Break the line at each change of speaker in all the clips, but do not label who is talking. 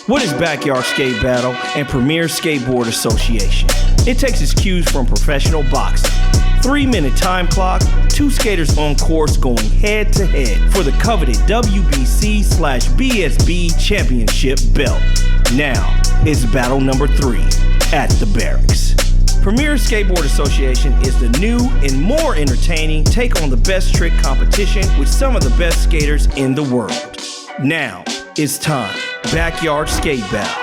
What is Backyard Skate Battle and Premier Skateboard Association? It takes its cues from professional boxing. 3-minute time clock, 2 skaters on course going head to head for the coveted WBC/BSB championship belt. Now, it's battle number 3 at the barracks. Premier Skateboard Association is the new and more entertaining take on the best trick competition with some of the best skaters in the world. Now, it's time. Backyard Skate Battle,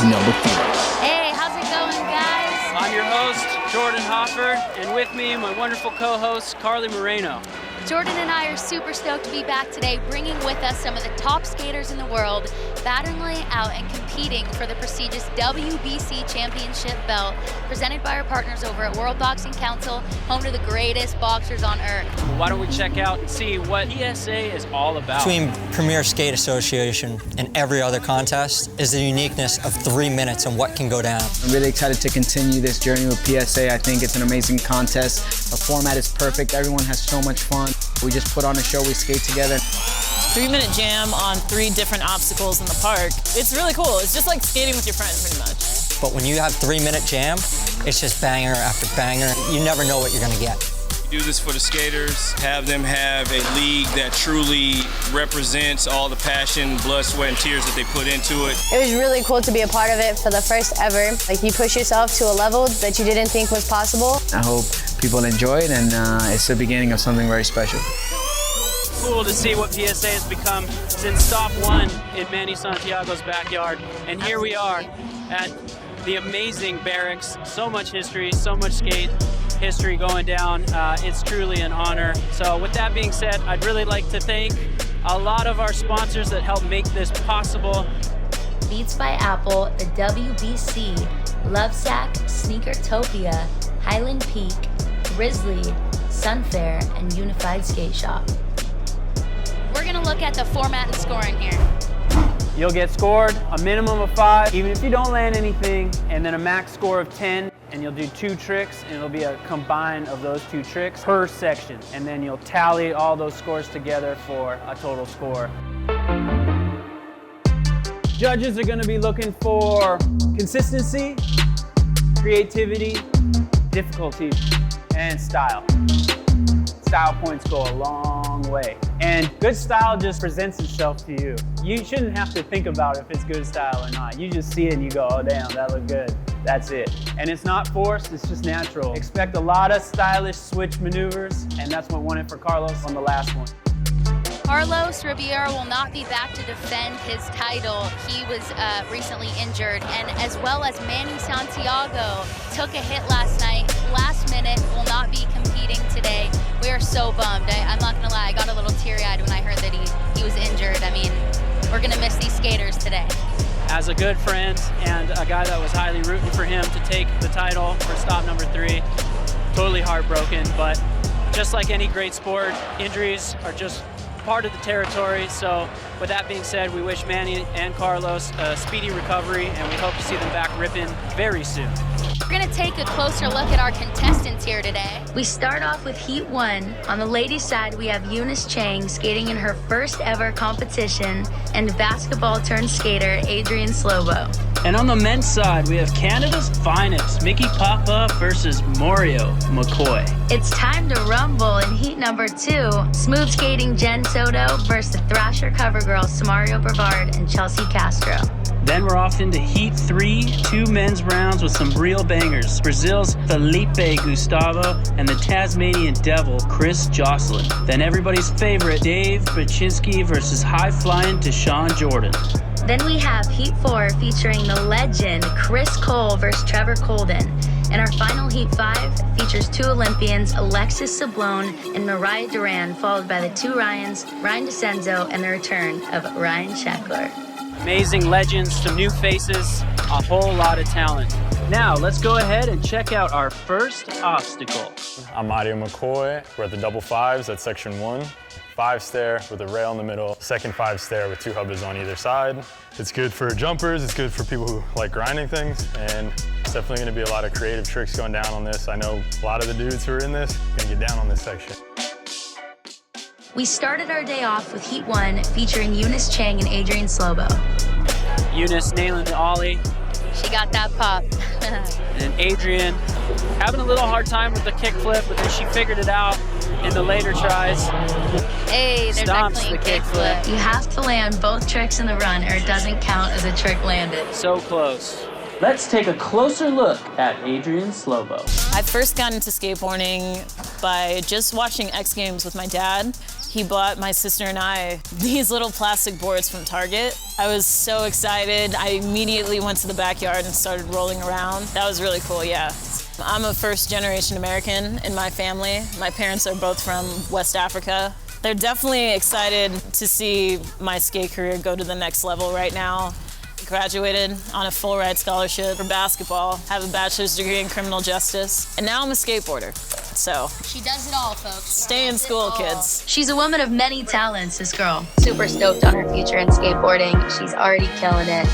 number 3.
Hey, how's it going, guys?
I'm your host, Jordan Hoffer, and with me, my wonderful co-host, Carly Moreno.
Jordan and I are super stoked to be back today, bringing with us some of the top skaters in the world, battling out and competing for the prestigious WBC Championship belt, presented by our partners over at World Boxing Council, home to the greatest boxers on earth.
Well, why don't we check out and see what PSA is all about?
Between Premier Skate Association and every other contest is the uniqueness of 3 minutes and what can go down.
I'm really excited to continue this journey with PSA. I think it's an amazing contest. The format is perfect. Everyone has so much fun. We just put on a show, we skate together.
3-minute jam on 3 different obstacles in the park. It's really cool. It's just like skating with your friends, pretty much.
But when you have 3-minute jam, it's just banger after banger. You never know what you're gonna get.
Do this for the skaters, have them have a league that truly represents all the passion, blood, sweat, and tears that they put into it.
It was really cool to be a part of it for the first ever. Like, you push yourself to a level that you didn't think was possible.
I hope people enjoy it, and it's the beginning of something very special.
Cool to see what PSA has become since stop 1 in Manny Santiago's backyard. And here we are at the amazing barracks. So much history, so much skate history going down. It's truly an honor. So with that being said, I'd really like to thank a lot of our sponsors that help make this possible.
Beats by Apple, the WBC, Lovesack, Sneakertopia, Highland Peak, Grizzly, Sunfair, and Unified Skate Shop. We're gonna look at the format and scoring here.
You'll get scored a minimum of 5, even if you don't land anything, and then a max score of 10, and you'll do 2 tricks, and it'll be a combine of those 2 tricks per section. And then you'll tally all those scores together for a total score. Judges are gonna be looking for consistency, creativity, difficulty, and style. Style points go a long way. And good style just presents itself to you. You shouldn't have to think about if it's good style or not. You just see it and you go, oh damn, that looked good. That's it. And it's not forced, it's just natural. Expect a lot of stylish switch maneuvers, and that's what won it for Carlos on the last one.
Carlos Riviera will not be back to defend his title. He was recently injured, and as well as Manny Santiago took a hit last night. Last minute, will not be competing today. We are so bummed. I'm not gonna lie, I got a little teary-eyed when I heard that he was injured. I mean, we're gonna miss these skaters today.
As a good friend and a guy that was highly rooting for him to take the title for stop number 3, totally heartbroken, but just like any great sport, injuries are just part of the territory. So with that being said, we wish Manny and Carlos a speedy recovery, and we hope to see them back ripping very soon.
We're gonna take a closer look at our contestants here today. We start off with Heat 1. On the ladies' side, we have Eunice Chang skating in her first ever competition, and basketball-turned skater Adrian Slobo.
And on the men's side, we have Canada's finest, Mickey Papa versus Mario McCoy.
It's time to rumble in Heat number 2. Smooth skating Jen Soto versus the Thrasher cover girls Samario Brevard and Chelsea Castro.
Then we're off into Heat 3, 2 men's rounds with some real bangers. Brazil's Felipe Gustavo and the Tasmanian Devil, Chris Jocelyn. Then everybody's favorite, Dave Baczynski versus high-flying Deshaun Jordan.
Then we have Heat 4 featuring the legend Chris Cole versus Trevor Colden. And our final Heat 5 features 2 Olympians, Alexis Sablone and Mariah Duran, followed by the 2 Ryans, Ryan Disenzo, and the return of Ryan Sheckler.
Amazing legends, some new faces, a whole lot of talent. Now, let's go ahead and check out our first obstacle.
I'm Mario McCoy. We're at the double 5s at section 1. 5 stair with a rail in the middle, second 5 stair with 2 hubbers on either side. It's good for jumpers, it's good for people who like grinding things, and it's definitely gonna be a lot of creative tricks going down on this. I know a lot of the dudes who are in this are gonna get down on this section.
We started our day off with Heat 1 featuring Eunice Chang and Adrian Slobo.
Eunice nailing the ollie.
She got that pop.
And Adrian having a little hard time with the kickflip, but then she figured it out in the later tries.
Hey, there's
Stomps
actually a
the kickflip.
You have to land both tricks in the run or it doesn't count as a trick landed.
So close. Let's take a closer look at Adrian Slobo.
I first got into skateboarding by just watching X Games with my dad. He bought my sister and I these little plastic boards from Target. I was so excited. I immediately went to the backyard and started rolling around. That was really cool, yeah. I'm a first-generation American in my family. My parents are both from West Africa. They're definitely excited to see my skate career go to the next level right now. Graduated on a full ride scholarship for basketball, have a bachelor's degree in criminal justice, and now I'm a skateboarder. So
She does it all, folks.
Stay in school, kids.
She's a woman of many talents, this girl. Super stoked on her future in skateboarding. She's already killing it.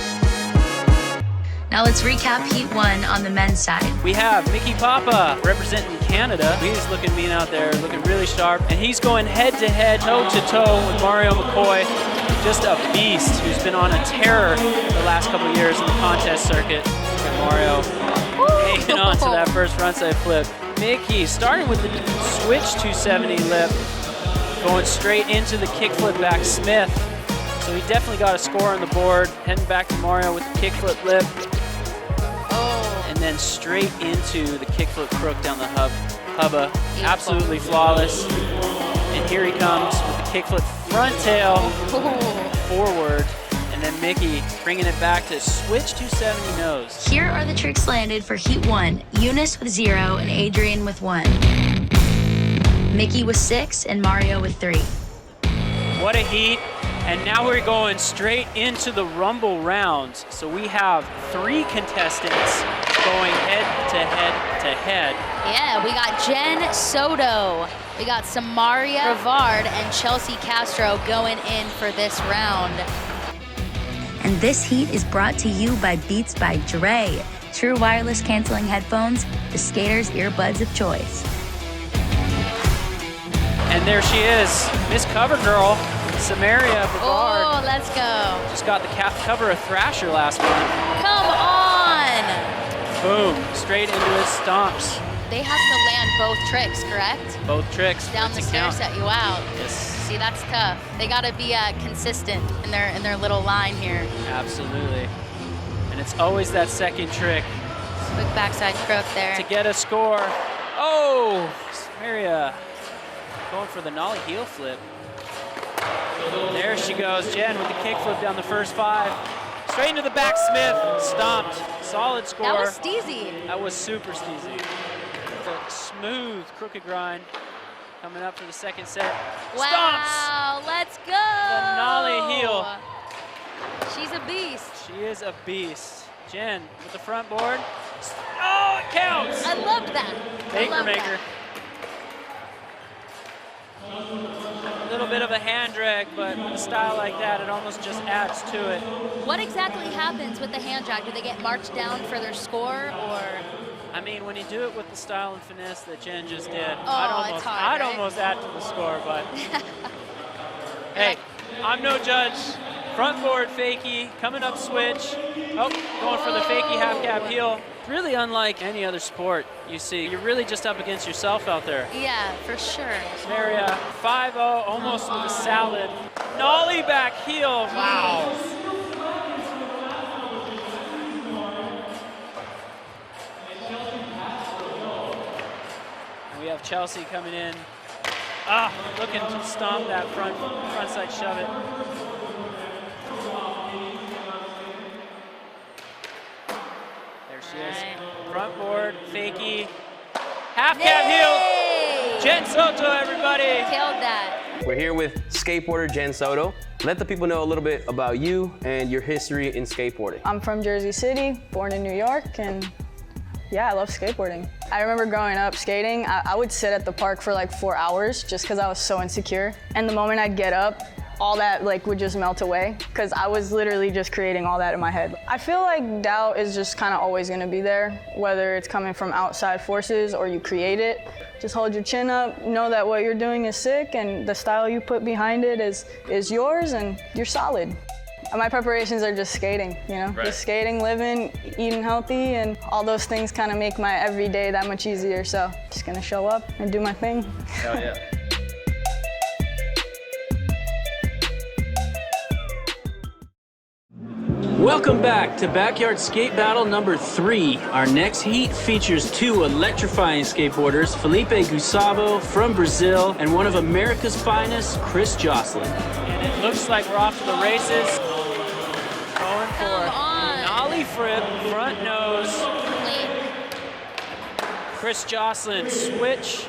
Now let's recap Heat 1 on the men's side.
We have Mickey Papa representing Canada. He's looking mean out there, looking really sharp. And he's going head-to-head, toe-to-toe with Mario McCoy. Just a beast who's been on a terror the last couple of years in the contest circuit. And Mario hanging on to that first frontside flip. Mickey starting with the switch 270 lip, going straight into the kickflip back Smith. So he definitely got a score on the board. Heading back to Mario with the kickflip lip. And then straight into the kickflip crook down the hubba. Absolutely flawless. And here he comes with the kickflip front tail forward. And then Mickey bringing it back to switch 270 nose.
Here are the tricks landed for Heat 1. Eunice with 0 and Adrian with 1. Mickey with 6 and Mario with 3.
What a heat. And now we're going straight into the rumble rounds. So we have 3 contestants going head to head to head.
Yeah, we got Jen Soto. We got Samaria Rivard and Chelsea Castro going in for this round.
And this heat is brought to you by Beats by Dre. True wireless canceling headphones, the skater's earbuds of choice.
And there she is, Miss Cover Girl, Samaria Rivard.
Oh, let's go.
Just got the cover of Thrasher last month.
Come on.
Boom, straight into his stomps.
They have to land both tricks, correct?
Both tricks.
Down the stairs set you out.
Yes.
See, that's tough. They got to be consistent in their little line here.
Absolutely. And it's always that second trick.
Quick backside crook there.
To get a score. Oh, Samaria going for the nollie heel flip. There she goes, Jen with the kick flip down the first 5. Straight into the back Smith, stomped. Solid score.
That was steezy.
That was super steezy. The smooth crooked grind coming up for the second set.
Wow, let's go.
The nollie heel.
She's a beast.
She is a beast. Jen with the front board. Oh, it counts.
I love that.
Baker maker. A little bit of a hand drag, but with a style like that, it almost just adds to it.
What exactly happens with the hand drag? Do they get marked down for their score, or?
I mean, when you do it with the style and finesse that Jen just did,
it's hard,
I'd
right?
almost add to the score, but hey, I'm no judge. Frontboard Fakie, coming up switch. Oh, going for the Fakie half cab heel. Really unlike any other sport you see. You're really just up against yourself out there.
Yeah, for sure.
Samaria, 5-0, almost with a salad. Nollie back heel, wow. We have Chelsea coming in. Looking to stomp that front side shove it. There she is. Front board, Fakie. Half cab heel. Jen Soto, everybody.
Killed that.
We're here with skateboarder Jen Soto. Let the people know a little bit about you and your history in skateboarding.
I'm from Jersey City, born in New York, and yeah, I love skateboarding. I remember growing up skating, I would sit at the park for like 4 hours just because I was so insecure. And the moment I'd get up, all that would just melt away because I was literally just creating all that in my head. I feel like doubt is just kind of always gonna be there, whether it's coming from outside forces or you create it. Just hold your chin up, know that what you're doing is sick and the style you put behind it is yours and you're solid. My preparations are just skating, you know?
Right.
Just skating, living, eating healthy, and all those things kind of make my everyday that much easier. So just gonna show up and do my thing.
Hell yeah.
Welcome back to Backyard Skate Battle number 3. Our next heat features 2 electrifying skateboarders, Felipe Gustavo from Brazil and one of America's finest, Chris Jocelyn.
And it looks like we're off to the races. Going for nollie flip, front nose. Chris Jocelyn, switch,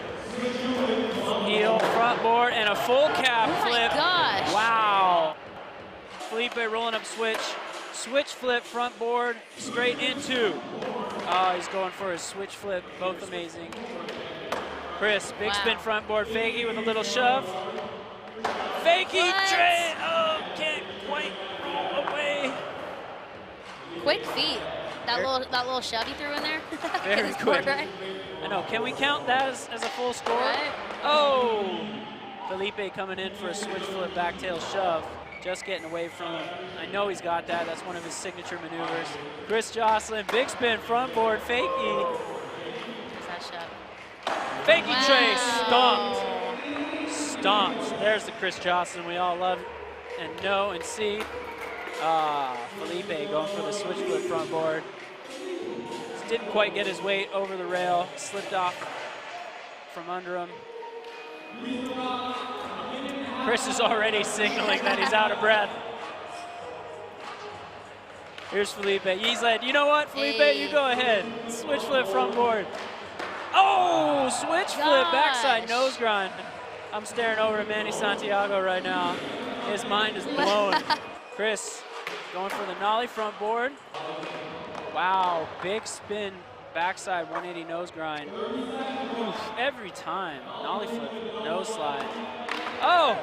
heel, front board, and a full cap flip.
Oh my gosh.
Wow. Felipe rolling up switch. Switch flip, front board, straight into. Oh, he's going for his switch flip, both amazing. Chris, big spin front board fakie with a little shove. Fakie, tray, oh, can't quite roll away.
Quick feet. That little shove you threw in there.
Very
His
quick.
board, right?
I know, can we count that as a full score?
Right.
Oh, Felipe coming in for a switch flip back tail shove. Just getting away from him. I know he's got that. That's one of his signature maneuvers. Chris Jocelyn, big spin, front board, fakie. Fakie tray, stomped. There's the Chris Jocelyn we all love and know and see. Felipe going for the switch flip front board. Just didn't quite get his weight over the rail. Slipped off from under him. Chris is already signaling that he's out of breath. Here's Felipe. He's like, you know what, Felipe, you go ahead. Switch flip front board. Oh, switch flip backside nose grind. I'm staring over at Manny Santiago right now. His mind is blown. Chris going for the nollie front board. Wow, big spin backside 180 nose grind. Oof, every time. Nollie flip, nose slide. Oh!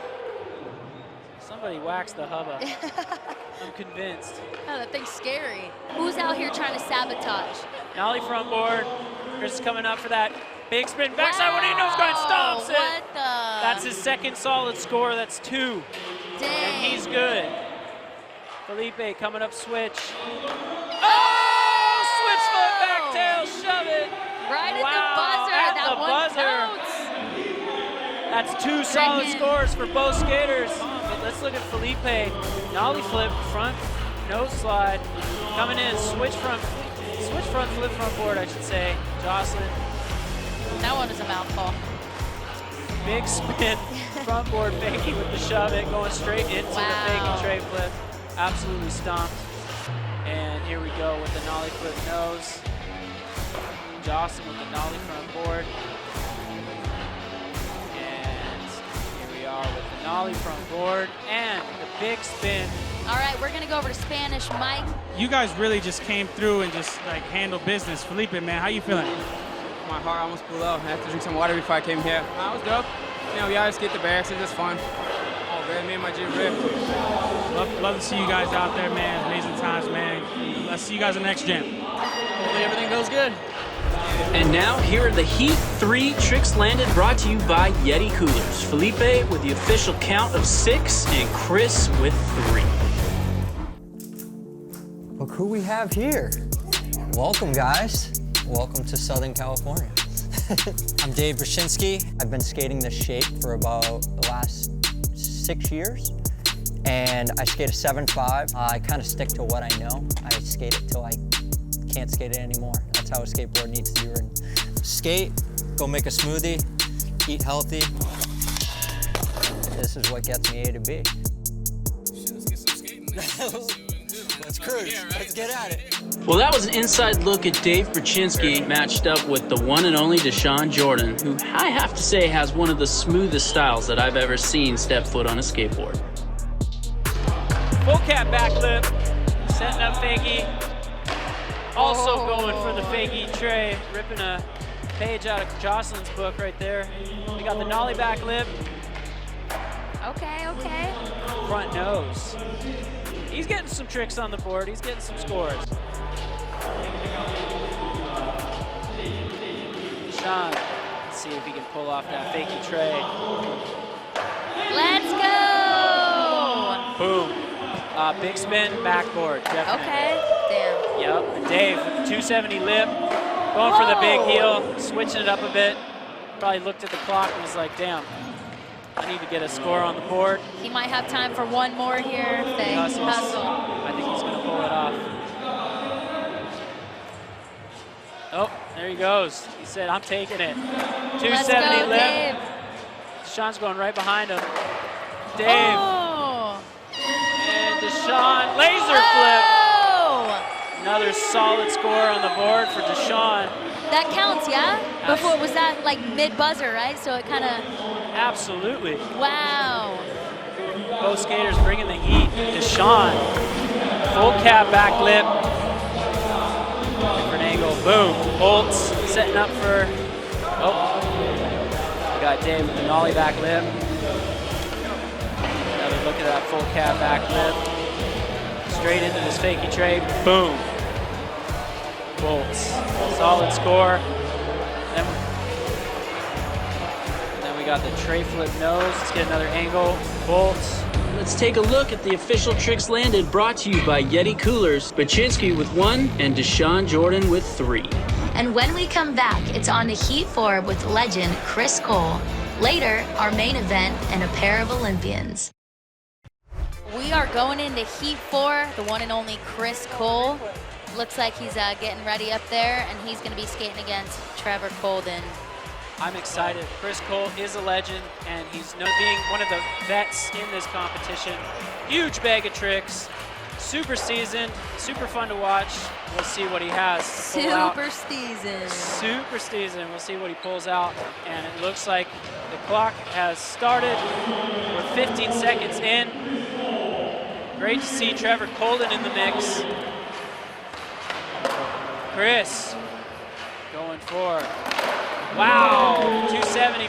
Somebody waxed the hubba. I'm convinced.
Oh, that thing's scary. Who's out here trying to sabotage?
Nollie front board. Chris is coming up for that big spin. Backside 180 nose grind, stomps it.
What the?
That's his second solid score. That's 2.
Dang.
And he's good. Felipe coming up switch. Oh! Switch flip back tail, shove it.
Right at
Wow,
the buzzer.
at
That
the
one
buzzer.
counts.
That's 2 solid scores for both skaters. Let's look at Felipe. Nollie flip, front nose slide. Coming in, switch front flip front board, I should say. Jocelyn.
That one is a mouthful.
Big spin, front board fakie with the shove it, going straight into the fakie tray flip. Absolutely stomped. And here we go with the nollie flip nose. Jocelyn with the nollie front board. With the nollie front board and the big spin.
All right, we're gonna go over to Spanish. Mike.
You guys really just came through and just like handled business. Felipe, man, how you feeling?
My heart almost blew out. I had to drink some water before I came here. I was dope. You know, we always get the barracks. It's just fun. Oh, man, me and my gym ripped.
Love to see you guys out there, man. Amazing times, man. Let's see you guys in the next gym.
Hopefully everything goes good. And now, here are the Heat 3 tricks landed, brought to you by Yeti Coolers. Felipe with the official count of 6 and Chris with 3.
Look who we have here. Welcome, guys. Welcome to Southern California. I'm Dave Brzezinski. I've been skating this shape for about the last 6 years. And I skate a 7.5. I kind of stick to what I know. I skate it till I can't skate it anymore. That's how a skateboard needs to be ridden. Skate, go make a smoothie, eat healthy. This is what gets me A to B.
Let's get some skating.
Let's cruise. Let's get at it.
Well, that was an inside look at Dave Brzezinski matched up with the one and only Deshaun Jordan, who I have to say has one of the smoothest styles that I've ever seen step foot on a skateboard.
Full cap backflip, setting up fakie. Also going for the fakie tray, ripping a page out of Jocelyn's book right there. We got the nollie backflip.
Okay.
Front nose. He's getting some tricks on the board. He's getting some scores. Sean, let's see if he can pull off that fakie tray.
Let's go!
Boom.
Big spin, backboard, definitely.
Okay, damn.
Yep, and Dave with the 270 lip, going for the big heel, switching it up a bit. Probably looked at the clock and was like, damn, I need to get a score on the board.
He might have time for one more here.
Hustle. I think he's gonna pull it off. Oh, there he goes. He said, I'm taking it. 270 lip.
Dave.
Deshaun's going right behind him. Dave.
Oh.
And Deshaun, laser flip. Another solid score on the board for Deshaun.
That counts, yeah? Before, was that like mid-buzzer, right? So it kind of...
Absolutely.
Wow.
Both skaters bringing the heat. Deshaun, full cap back lip. Different angle, boom. Bolts setting up for, oh. We got Dave with the nollie back lip. Another look at that full cap back lip. Straight into this fakie tray, boom. Bolts, solid score. Then we got the tray flip nose. Let's get another angle, bolts. Let's take a look at the official tricks landed, brought to you by Yeti Coolers. Baczynski with 1 and Deshaun Jordan with 3.
And when we come back, it's on to Heat 4 with legend Chris Cole. Later, our main event and a pair of Olympians.
We are going into Heat 4, the one and only Chris Cole. Looks like he's getting ready up there, and he's going to be skating against Trevor Colden.
I'm excited. Chris Cole is a legend, and he's known being one of the vets in this competition. Huge bag of tricks, super seasoned, super fun to watch. We'll see what he has.
Super seasoned.
Super seasoned. We'll see what he pulls out, and it looks like the clock has started. We're 15 seconds in. Great to see Trevor Colden in the mix. Chris going for, wow, 270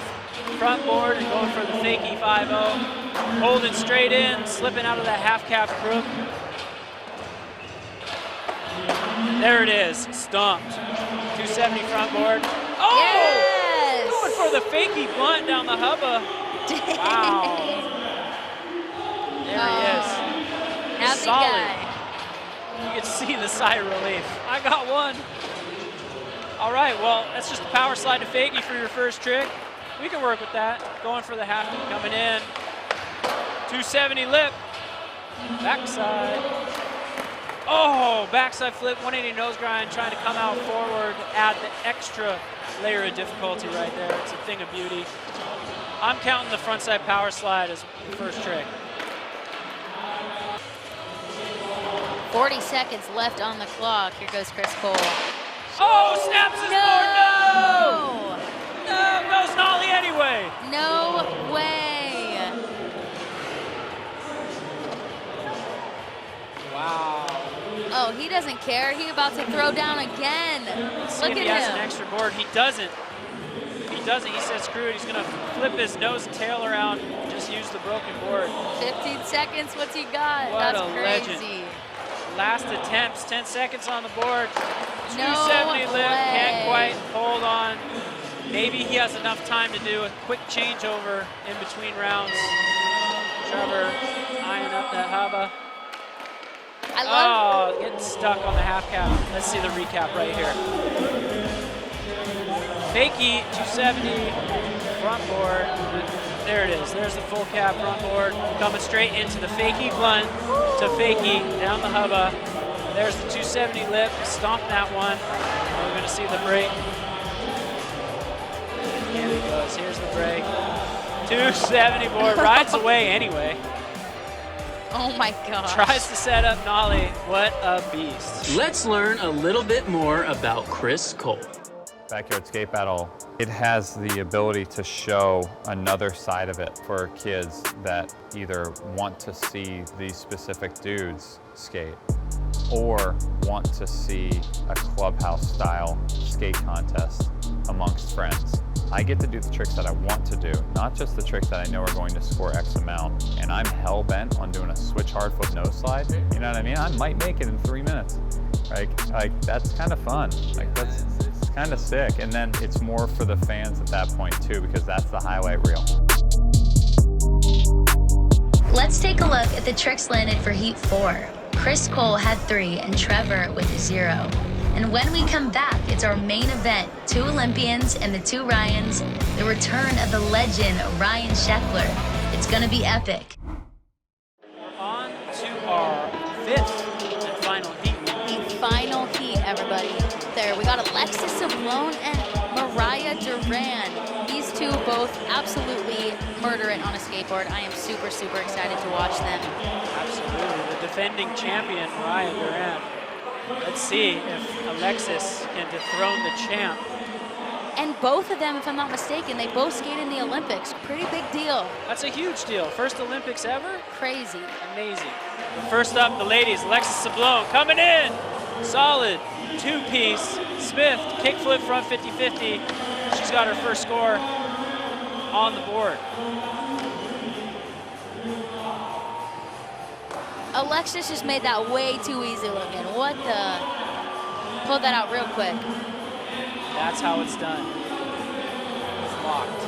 front board and going for the fakie 5-0. Holding straight in, slipping out of that half cap crook. There it is, stumped. 270 front board. Oh!
Yes!
Going for the fakie blunt down the hubba. Wow. There he is.
Happy
Solid.
guy.
You can see the sigh of relief. I got one. All right, well, that's just a power slide to fakie for your first trick. We can work with that. Going for the half coming in. 270 lip. Backside. Oh, backside flip, 180 nose grind, trying to come out forward, add the extra layer of difficulty right there. It's a thing of beauty. I'm counting the frontside power slide as the first trick.
40 seconds left on the clock. Here goes Chris Cole.
Oh, snaps his board, no! No, goes nollie anyway.
No way.
Wow.
Oh, he doesn't care. He about to throw down again. Look at
He has
him.
an extra board. He doesn't. He doesn't. He says, screw it. He's going to flip his nose and tail around. Just use the broken board.
15 seconds. What's he got?
What
That's
a
crazy.
legend. Last attempts, 10 seconds on the board.
No
270 lip,
way.
can't quite hold on. Maybe he has enough time to do a quick changeover in between rounds. Trevor eyeing up that hubba.
I love
getting stuck on the half cap. Let's see the recap right here. Fakie, 270, front board. There it is. There's the full cap front board. Coming straight into the fakie blunt to fakie down the hubba. There's the 270 lip. Stomp that one. We're going to see the break. Here he goes. Here's the break. 270 board. Rides away anyway.
Oh my gosh.
Tries to set up nollie. What a beast.
Let's learn a little bit more about Chris Cole.
Backyard Skate Battle, it has the ability to show another side of it for kids that either want to see these specific dudes skate or want to see a clubhouse style skate contest amongst friends. I get to do the tricks that I want to do, not just the tricks that I know are going to score X amount. And I'm hell-bent on doing a switch hard flip nose slide. You know what I mean? I might make it in 3 minutes. Like that's kind of fun. Like that's kind of sick. And then it's more for the fans at that point too, because that's the highlight reel.
Let's take a look at the tricks landed for Heat 4. Chris Cole had 3 and Trevor with 0. And when we come back, it's our main event, 2 Olympians and the 2 Ryans, the return of the legend Ryan Sheckler. It's gonna be epic.
We're on to our 5th and final heat.
The final heat, everybody. There, we got Alexis Sablone and Mariah Duran. These two both absolutely murder it on a skateboard. I am super, super excited to watch them.
Absolutely, the defending champion, Mariah Duran. Let's see if Alexis can dethrone the champ.
And both of them, if I'm not mistaken, they both skate in the Olympics. Pretty big deal.
That's a huge deal. First Olympics ever?
Crazy.
Amazing. First up, the ladies, Alexis Sablone coming in. Solid 2-piece Smith kickflip front 50-50. She's got her first score on the board.
Alexis just made that way too easy looking. What the? Pulled that out real quick.
That's how it's done. It's locked.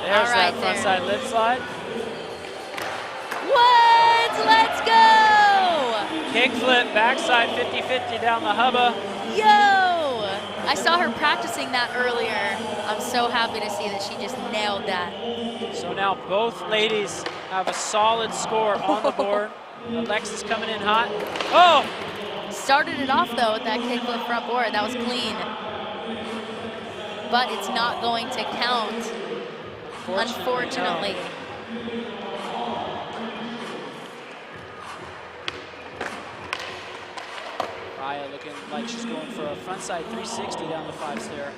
There's that front side lip slide.
What? Let's go!
Kickflip, backside 50-50 down the hubba.
Yo! I saw her practicing that earlier. I'm so happy to see that she just nailed that.
So now both ladies have a solid score on the board. Alexis coming in hot. Oh!
Started it off though with that kickflip front board. That was clean. But it's not going to count, unfortunately.
Raya looking like she's going for a frontside 360 down the 5 stair.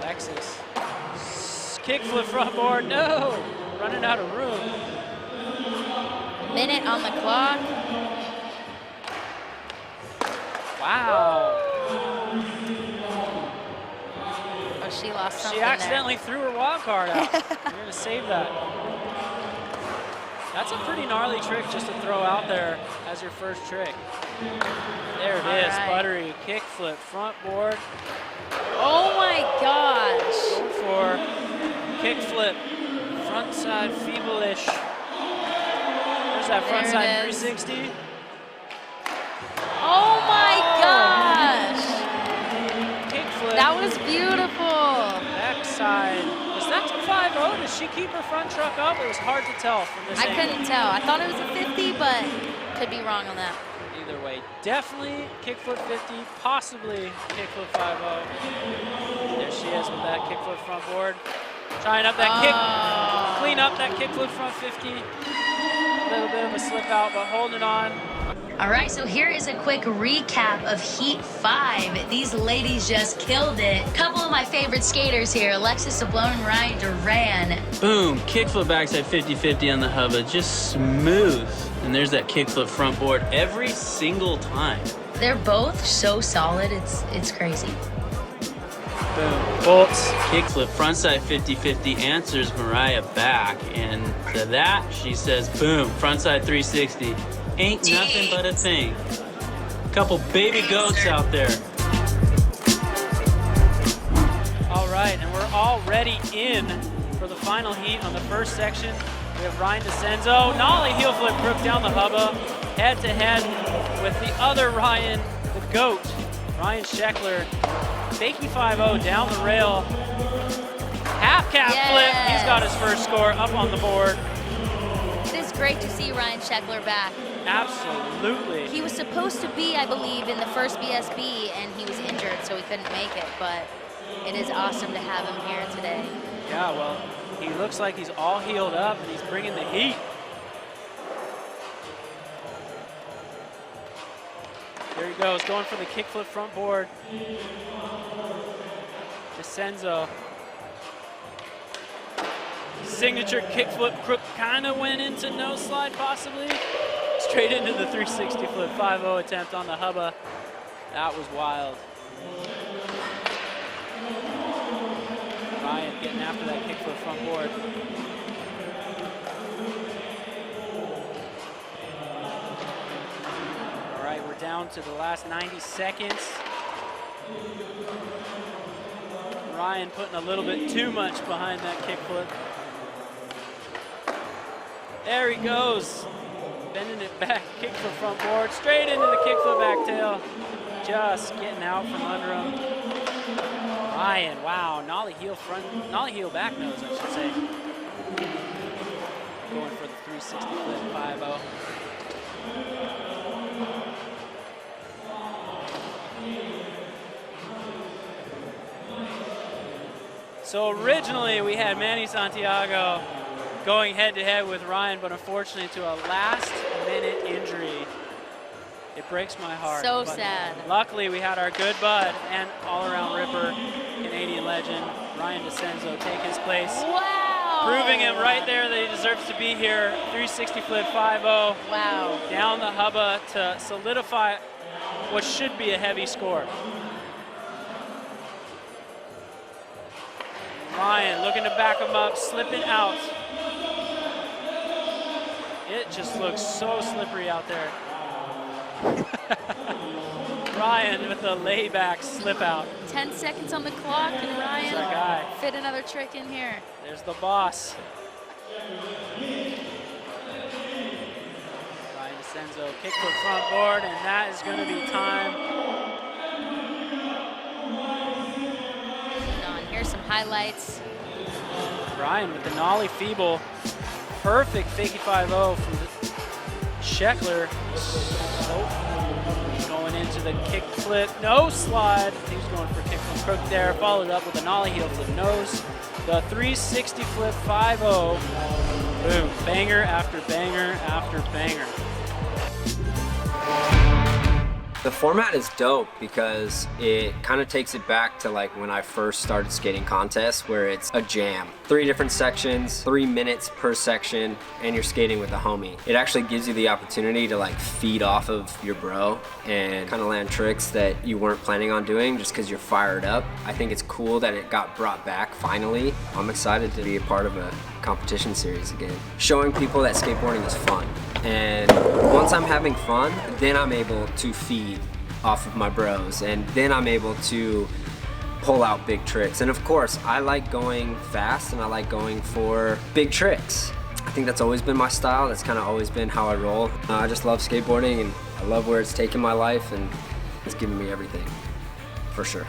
Alexis. Kickflip front board. No! Running out of room.
Minute on the clock.
Wow.
Oh, she lost something.
She accidentally threw her wild card out. We're going to save that. That's a pretty gnarly trick just to throw out there as your first trick. There it is, buttery kickflip front board.
Oh my gosh.
Going for kickflip, frontside feeble-ish. There's that frontside 360.
Oh my gosh.
Kickflip.
That was beautiful.
Backside. Is that a 5-0? Does she keep her front truck up? It was hard to tell from this
I
angle.
couldn't tell. I thought it was a 50, but could be wrong on that.
Either way, definitely kickflip 50, possibly kickflip 5-0. There she is with that kickflip front board. Trying up that kick, clean up that kickflip front 50. A little bit of a slip out, but holding on.
All right, so here is a quick recap of Heat 5. These ladies just killed it. Couple of my favorite skaters here, Alexis Sablone and Mariah Duran.
Boom, kickflip backside 50-50 on the hubba, just smooth. And there's that kickflip front board every single time.
They're both so solid, it's crazy.
Boom, bolts, kickflip frontside 50-50 answers Mariah back. And to that, she says, boom, frontside 360. Ain't nothing but a thing. Couple baby goats out there.
All right, and we're already in for the final heat on the first section. We have Ryan Disenzo, nollie heel flip crook down the hubba, head to head with the other Ryan, the GOAT, Ryan Sheckler. Fakie 5-0 down the rail. Half cap flip, he's got his first score up on the board.
It is great to see Ryan Sheckler back.
Absolutely.
He was supposed to be, I believe, in the first BSB, and he was injured, so he couldn't make it, but it is awesome to have him here today.
Yeah, well, he looks like he's all healed up, and he's bringing the heat. There he goes, going for the kickflip front board. Disenzo. Signature kickflip crook kind of went into no slide, possibly. Straight into the 360 flip 5-0 attempt on the hubba. That was wild. Ryan getting after that kickflip front board. All right, we're down to the last 90 seconds. Ryan putting a little bit too much behind that kickflip. There he goes. Bending it back, kickflip front board, straight into the kickflip back tail. Just getting out from under him. Ryan, wow, nollie heel back nose, I should say. Going for the 360 flip 5-0. So originally we had Manny Santiago going head-to-head with Ryan, but unfortunately to a last-minute injury. It breaks my heart.
So
but
sad.
Luckily, we had our good bud and all-around ripper, Canadian legend, Ryan Disenzo, take his place.
Wow!
Proving him right there that he deserves to be here. 360 flip 5-0.
Wow.
Down the hubba to solidify what should be a heavy score. Ryan looking to back him up, slipping out. It just looks so slippery out there. Ryan with the layback slip out.
10 seconds on the clock, and Ryan
That's our guy.
fit another trick in here.
There's the boss. Ryan Disenzo, kickflip front board, and that is going to be time.
Here's some highlights.
Ryan with the nollie feeble. Perfect fakie 5-0 from the Sheckler. Going into the kick flip, no slide. He's going for kick flip crook there, followed up with a nollie heel flip nose. The 360 flip 5-0. Boom, banger after banger after banger.
The format is dope because it kind of takes it back to like when I first started skating contests, where it's a jam. 3 different sections, 3 minutes per section, and you're skating with a homie. It actually gives you the opportunity to like feed off of your bro and kind of land tricks that you weren't planning on doing just because you're fired up. I think it's cool that it got brought back finally. I'm excited to be a part of a competition series again. Showing people that skateboarding is fun. And once I'm having fun, then I'm able to feed off of my bros, and then I'm able to pull out big tricks. And of course, I like going fast and I like going for big tricks. I think that's always been my style. That's kind of always been how I roll. I just love skateboarding, and I love where it's taken my life, and it's given me everything, for sure.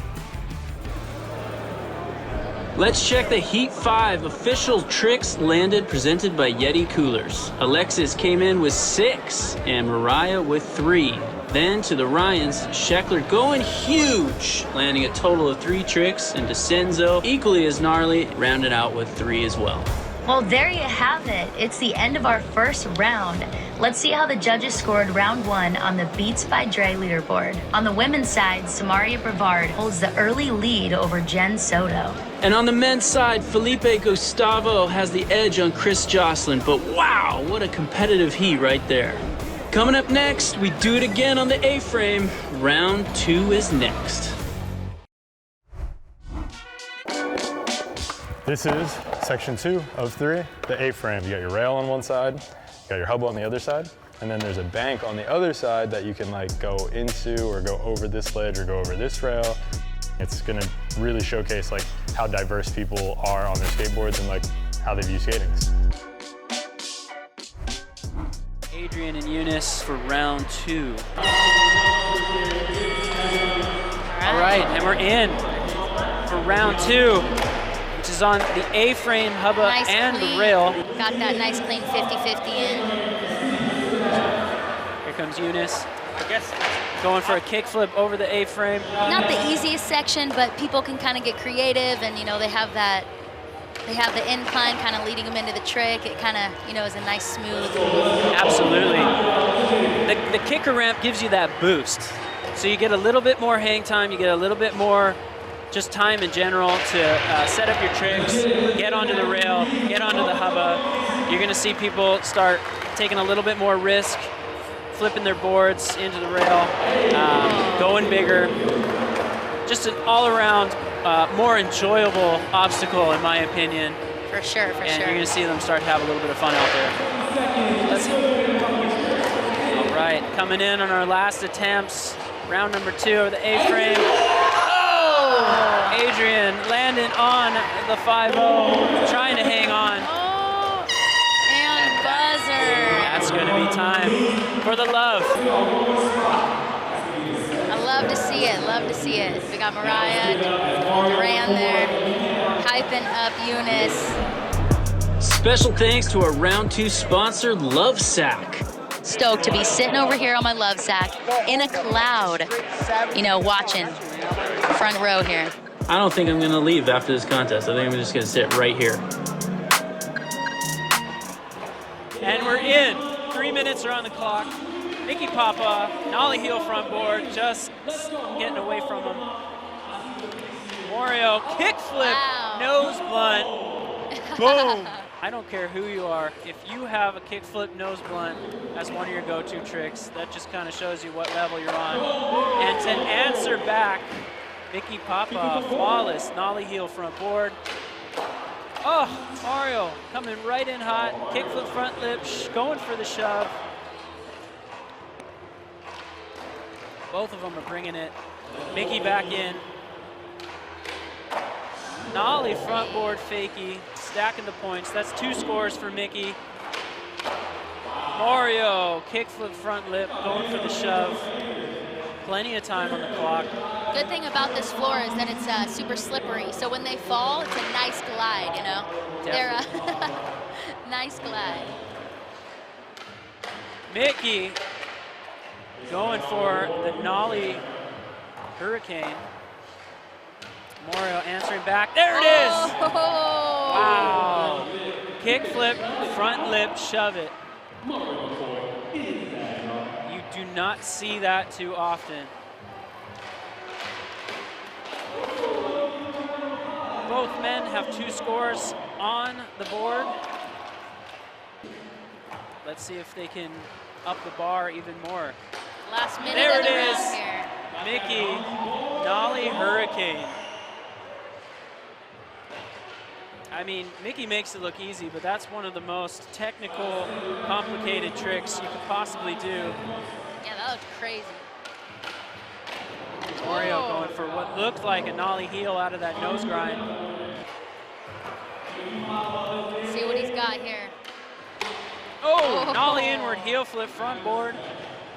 Let's check the Heat 5 official tricks landed presented by Yeti Coolers. Alexis came in with 6 and Mariah with 3. Then to the Ryans, Sheckler going huge, landing a total of 3 tricks, and Disenzo, equally as gnarly, rounded out with 3 as well.
Well, there you have it. It's the end of our first round. Let's see how the judges scored round 1 on the Beats by Dre leaderboard. On the women's side, Samaria Brevard holds the early lead over Jen Soto.
And on the men's side, Felipe Gustavo has the edge on Chris Jocelyn, but wow, what a competitive heat right there. Coming up next, we do it again on the A-frame. Round 2 is next.
This is section 2 of 3, the A-frame. You got your rail on one side, you got your hub on the other side, and then there's a bank on the other side that you can like go into or go over this ledge or go over this rail. It's gonna really showcase like how diverse people are on their skateboards and like how they view skating.
Adrian and Eunice for round 2. All right, and we're in for round 2. Which is on the A-frame, hubba,
Nice
and
clean.
the rail.
Got that nice clean 50-50 in.
Here comes Eunice. Going for a kickflip over the A-frame.
Not the easiest section, but people can kind of get creative, and you know they have the incline kind of leading them into the trick. It kind of is a nice smooth.
Absolutely. The kicker ramp gives you that boost, so you get a little bit more hang time. You get a little bit more just time in general to set up your tricks, get onto the rail, get onto the hubba. You're going to see people start taking a little bit more risk, flipping their boards into the rail, going bigger. Just an all-around, more enjoyable obstacle, in my opinion.
For sure, for
and
sure.
You're going to see them start to have a little bit of fun out there. All right, coming in on our last attempts, round number 2 of the A-frame.
Adrian landing on the 5-0, trying to hang on.
And buzzer.
That's going to be time for the love.
I love to see it, love to see it. We got Mariah Duran there, hyping up Eunice.
Special thanks to our round 2 sponsor, Love Sack.
Stoked to be sitting over here on my love sack in a cloud, you know, watching front row here.
I don't think I'm gonna leave after this contest. I think I'm just gonna sit right here.
And we're in. 3 minutes are on the clock. Mickey Papa, nollie heel front board, just getting away from him. Mario, kickflip, nose blunt. Boom. I don't care who you are. If you have a kickflip nose blunt as one of your go-to tricks, that just kind of shows you what level you're on. And to answer back, Mickey Papa, flawless nollie heel front board. Oh, Mario coming right in hot. Kickflip front lip, going for the shove. Both of them are bringing it. Mickey back in. Nollie front board fakie, stacking the points. That's 2 scores for Mickey. Mario, kickflip front lip, going for the shove. Plenty of time on the clock.
Good thing about this floor is that it's super slippery, so when they fall, it's a nice glide, you know? They're nice glide.
Mickey going for the nollie hurricane. Mario answering back. There it is! Wow. Kickflip, front lip, shove it. You do not see that too often. Both men have 2 scores on the board. Let's see if they can up the bar even more.
Last minute
there
of the
it is.
round here.
Mickey, nollie hurricane. I mean, Mickey makes it look easy, but that's one of the most technical, complicated tricks you could possibly do.
Yeah, that looked crazy.
Mario going for what looked like a nollie heel out of that nose grind.
See what he's got here.
Oh, nollie inward heel flip front board.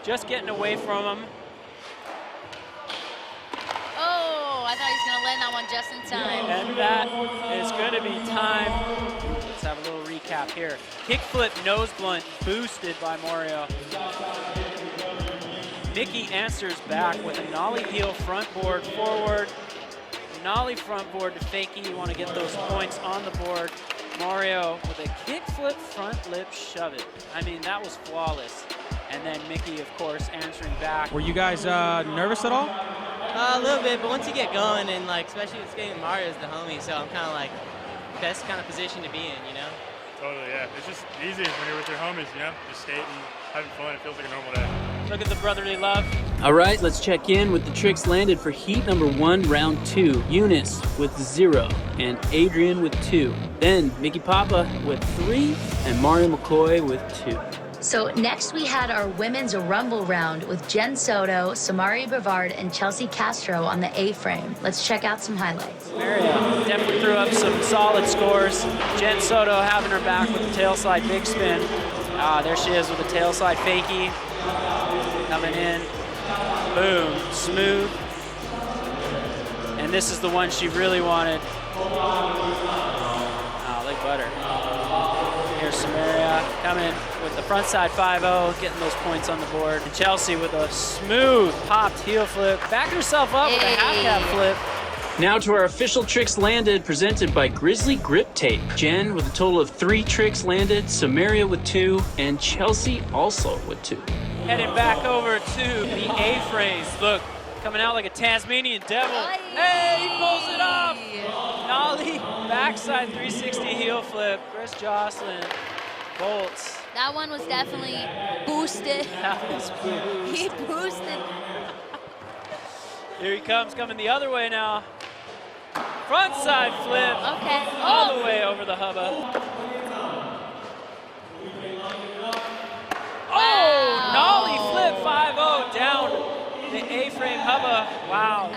Just getting away from him.
Oh, I thought he was going to land that one just in time.
And that is going to be time. Let's have a little recap here. Kickflip nose blunt boosted by Mario. Mickey answers back with a nollie heel front board forward. Nollie front board to fakie. You want to get those points on the board. Mario with a kickflip front lip shove it. I mean, that was flawless. And then Mickey, of course, answering back.
Were you guys nervous at all?
A little bit, but once you get going, and like especially with skating, Mario's the homie, so I'm kind of like best kind of position to be in, you know?
Totally, yeah. It's just easy when you're with your homies, you know? Just skating, having fun. It feels like a normal day.
Look at the brotherly love.
All right, let's check in with the tricks landed for heat number 1, round 2. Eunice with 0 and Adrian with 2. Then Mickey Papa with 3 and Mario McCoy with 2.
So next we had our women's rumble round with Jen Soto, Samari Brevard, and Chelsea Castro on the A-frame. Let's check out some highlights.
Mario definitely threw up some solid scores. Jen Soto having her back with the tailside big spin. There she is with the tailside fakie. Coming in, boom, smooth. And this is the one she really wanted. Oh, like butter. Here's Samaria coming with the front side 5-0, getting those points on the board. And Chelsea with a smooth popped heel flip, backed herself up with a half cap flip.
Now to our official tricks landed, presented by Grizzly Grip Tape. Jen with a total of 3 tricks landed, Samaria with 2, and Chelsea also with 2.
Heading back over to the A-frames. Look, coming out like a Tasmanian devil. Hey, he pulls it off. Nollie, backside 360 heel flip. Chris Jocelyn bolts.
That one was definitely boosted.
That was boosted.
He boosted.
Here he comes, coming the other way now. Front side flip.
Okay.
All the way over the hubba. Oh, nollie flip 5-0 down the A-frame hubba. Wow.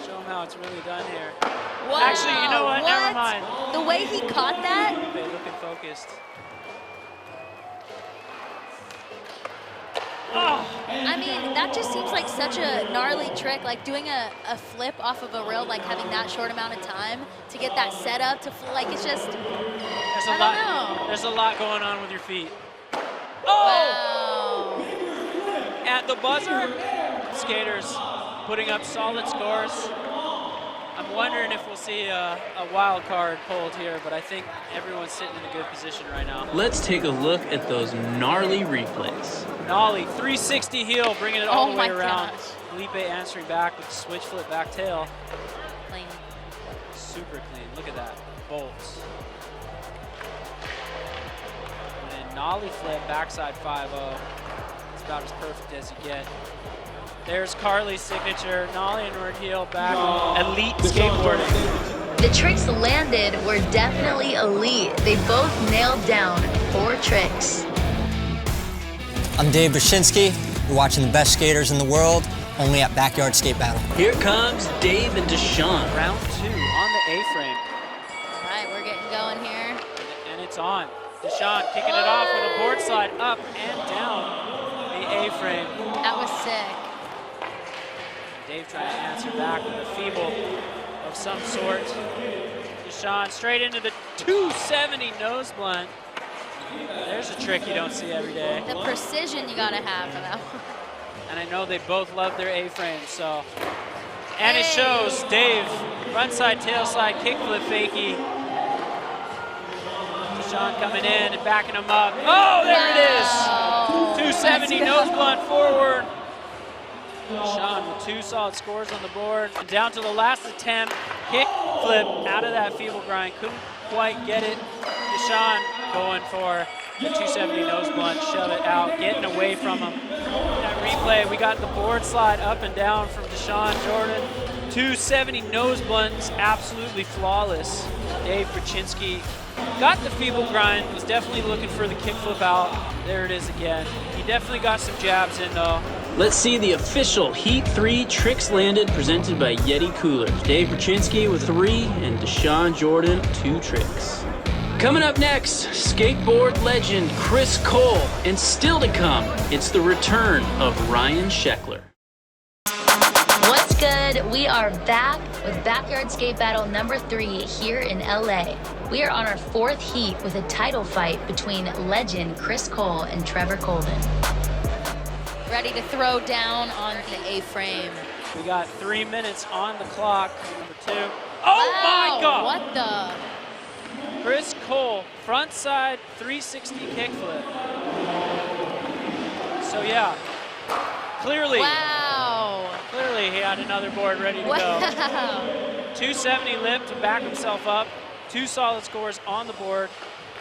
Show him
how it's really done here.
Wow,
Actually, you know what? Never mind.
The way he caught that?
Okay, looking focused. Oh.
I mean, that just seems like such a gnarly trick, like doing a flip off of a rail, like having that short amount of time to get that set up to, like, it's just, I don't know.
There's a lot going on with your feet. Oh!
Wow.
At the buzzer, skaters putting up solid scores. I'm wondering if we'll see a wild card pulled here, but I think everyone's sitting in a good position right now.
Let's take a look at those gnarly replays.
Nollie, 360 heel, bringing it all the way around.
Gosh.
Felipe answering back with the switch flip back tail.
Clean.
Super clean, look at that, bolts. And then Nollie flip, backside 5-0. It's about as perfect as you get. There's Carly's signature, Nollie inward heel back, elite skateboarding.
The tricks landed were definitely elite. They both nailed down 4 tricks.
I'm Dave Brzezinski. You're watching the best skaters in the world, only at Backyard Skate Battle.
Here comes Dave and Deshaun.
Round 2 on the A-frame.
All right, we're getting going here.
And it's on. Deshaun kicking it off with a board slide up and down the A-frame.
That was sick.
Dave trying to answer back with a feeble of some sort. Deshaun straight into the 270 nose blunt. There's a trick you don't see every day.
The precision you gotta have for that one.
And I know they both love their A-frames, so. And it shows. Dave, frontside, tailslide, kickflip fakie. Deshaun coming in and backing him up. Oh, there it is! 270 nose blunt forward. Deshaun with 2 solid scores on the board. And down to the last attempt, kick flip out of that feeble grind. Couldn't quite get it. Deshaun going for the 270 nose blunt, shove it out, getting away from him. That replay, we got the board slide up and down from Deshaun Jordan. 270 nose blunts, absolutely flawless. Dave Brzezinski got the feeble grind, was definitely looking for the kickflip out. There it is again. He definitely got some jabs in though.
Let's see the official Heat 3 tricks landed presented by Yeti Coolers. Dave Brzezinski with 3 and Deshaun Jordan 2 tricks. Coming up next, skateboard legend Chris Cole, and still to come, it's the return of Ryan Sheckler.
What's good? We are back with Backyard Skate Battle number 3 here in LA. We are on our 4th heat with a title fight between legend Chris Cole and Trevor Colden.
Ready to throw down on the A-frame.
We got 3 minutes on the clock. Number 2. Oh
Wow,
my God!
What the?
Chris Cole, front side 360 kickflip. So yeah, clearly.
Wow.
Clearly he had another board ready to
Wow.
go. 270 lip to back himself up. 2 solid scores on the board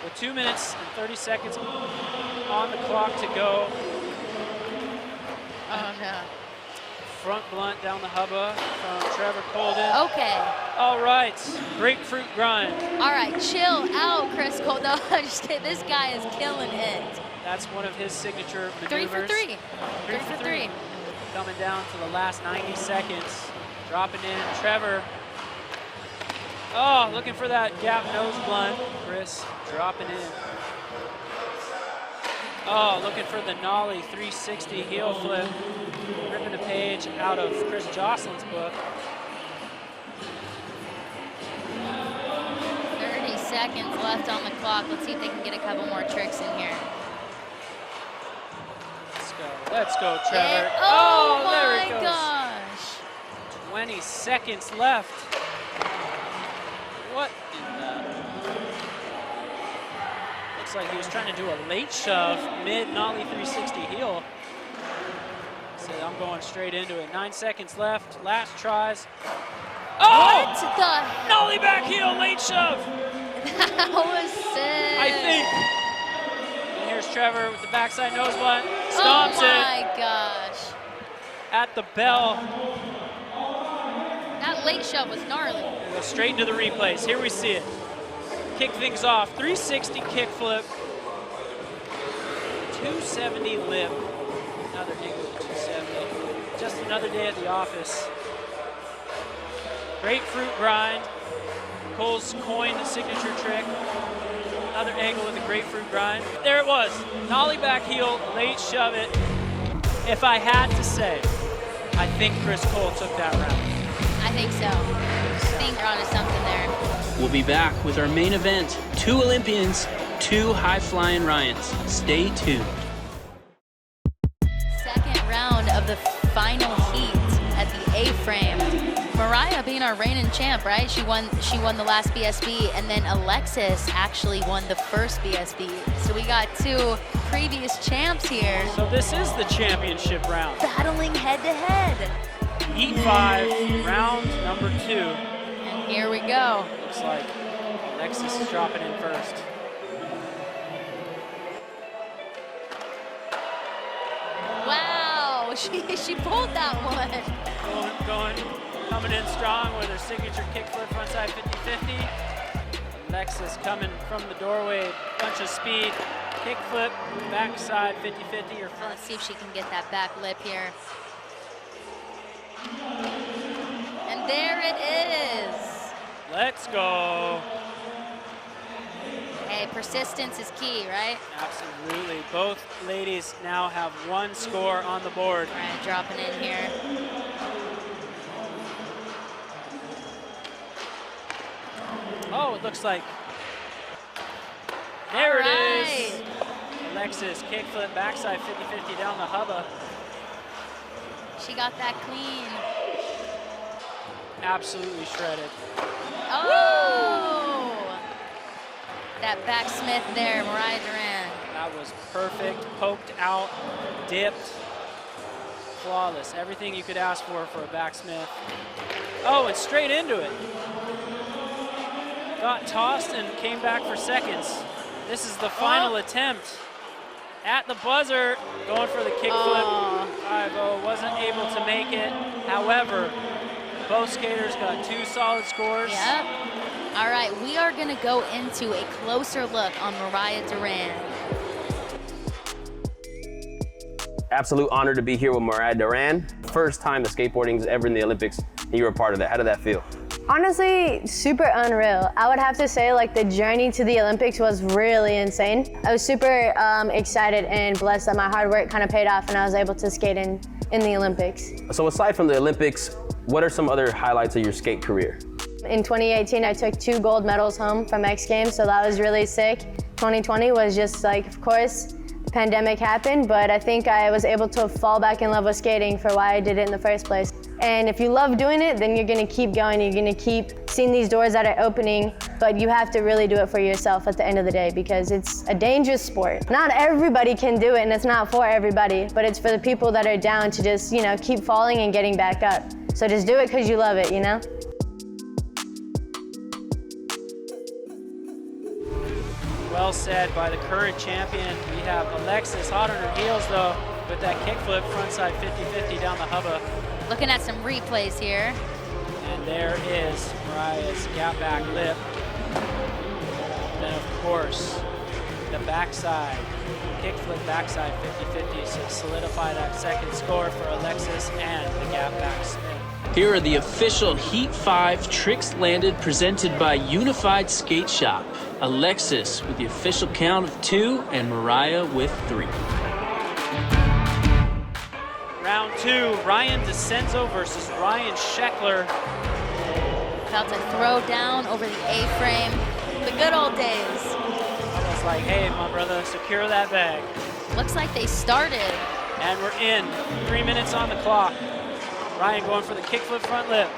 with 2 minutes and 30 seconds on the clock to go.
Oh no.
Front blunt down the hubba from Trevor Colden.
Okay.
All right, grapefruit grind.
All right, chill out, Chris Cole. No, I'm just kidding. This guy is killing it.
That's one of his signature
3
maneuvers.
for 3. 3 for 3.
Coming down to the last 90 seconds. Dropping in, Trevor. Oh, looking for that gap nose blunt. Chris dropping in. Oh, looking for the nollie 360 heel flip. Ripping a page out of Chris Jocelyn's book.
30 seconds left on the clock. Let's see if they can get a couple more tricks in here.
Let's go, Trevor.
Oh
there
my
it goes.
gosh.
20 seconds left. What in the... Looks like he was trying to do a late shove, mid-nollie 360 heel. Said, I'm going straight into it. 9 seconds left, last tries. Oh!
What the?
Nollie back heel, late shove.
That was sick.
I think. And here's Trevor with the backside nose blunt. Stomps
Oh my gosh.
at the bell.
That late shove was gnarly.
We go straight into the replays. Here we see it. Kick things off. 360 kickflip. 270 lip. Another angle to 270. Just another day at the office. grapefruit grind. Cole's coined the signature trick. Another angle with a grapefruit grind. There it was. Nollie back heel, late shove it. If I had to say, I think Chris Cole took that round.
I think so. I think we're onto something there.
We'll be back with our main event. 2 Olympians, 2 high-flying Ryans. Stay tuned.
Second round of the final heat at the A-frame. Mariah being our reigning champ, right? She won the last BSB, and then Alexis actually won the first BSB. So we got 2 previous champs here.
So this is the championship round.
Battling head-to-head.
Heat 5, round number 2.
And here we go.
Looks like Alexis is dropping in first.
Wow, she pulled that one.
Coming in strong with her signature kickflip frontside 50-50. Alexis coming from the doorway, bunch of speed, kickflip, backside 50-50 or front.
Let's see if she can get that back lip here. And there it is.
Let's go.
Hey, persistence is key, right?
Absolutely. Both ladies now have 1 score on the board.
All right, dropping in here.
Oh, it looks like. There it is. Alexis, kickflip, backside 50-50 down the hubba.
She got that clean.
Absolutely shredded.
Oh! That backsmith there, Mariah Duran.
That was perfect. Poked out, dipped, flawless. Everything you could ask for a backsmith. Oh, and straight into it. Got tossed and came back for seconds. This is the final attempt. At the buzzer, going for the kickflip. 5-0, wasn't able to make it. However, both skaters got 2 solid scores.
Yep. All right, we are gonna go into a closer look on Mariah Duran.
Absolute honor to be here with Mariah Duran. First time the skateboarding's ever in the Olympics, and you were a part of that. How did that feel?
Honestly, super unreal. I would have to say like the journey to the Olympics was really insane. I was super excited and blessed that my hard work kind of paid off and I was able to skate in the Olympics.
So aside from the Olympics, what are some other highlights of your skate career?
In 2018, I took 2 gold medals home from X Games, so that was really sick. 2020 was just like, of course, the pandemic happened, but I think I was able to fall back in love with skating for why I did it in the first place. And if you love doing it, then you're gonna keep going, you're gonna keep seeing these doors that are opening, but you have to really do it for yourself at the end of the day because it's a dangerous sport. Not everybody can do it and it's not for everybody, but it's for the people that are down to just, you know, keep falling and getting back up. So just do it because you love it, you know?
Well said by the current champion. We have Alexis hot on her heels though with that kickflip frontside 50-50 down the hubba.
Looking at some replays here.
And there is Mariah's gap back lip. Then of course, the backside, kickflip backside 50-50 to solidify that second score for Alexis and the gap back spin. Here are the official Heat 5 tricks landed presented by Unified Skate Shop. Alexis with the official count of 2 and Mariah with 3. Round 2, Ryan Disenzo versus Ryan Sheckler.
About to throw down over the A-frame. The good old days.
I was like, hey, my brother, secure that bag.
Looks like they started.
And we're in. 3 minutes on the clock. Ryan going for the kickflip front lip.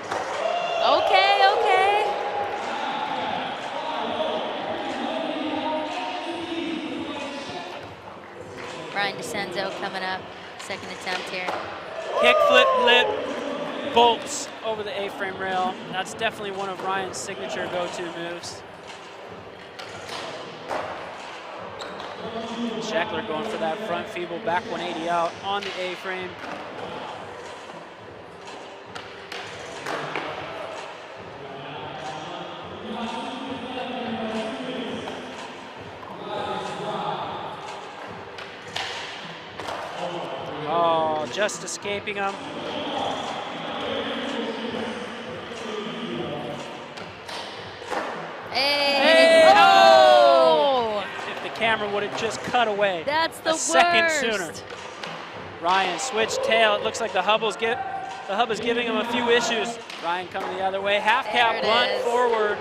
Okay, okay. Ryan Disenzo coming up. Second attempt here.
Kickflip lip, bolts over the A-frame rail. That's definitely one of Ryan's signature go-to moves. Sheckler going for that front feeble back 180 out on the A-frame. Oh, just escaping him. camera would have just cut away.
That's the
a second
worst.
sooner. Ryan switched tail. It looks like the hub is giving him a few issues. Ryan coming the other way. Half cap blunt forward.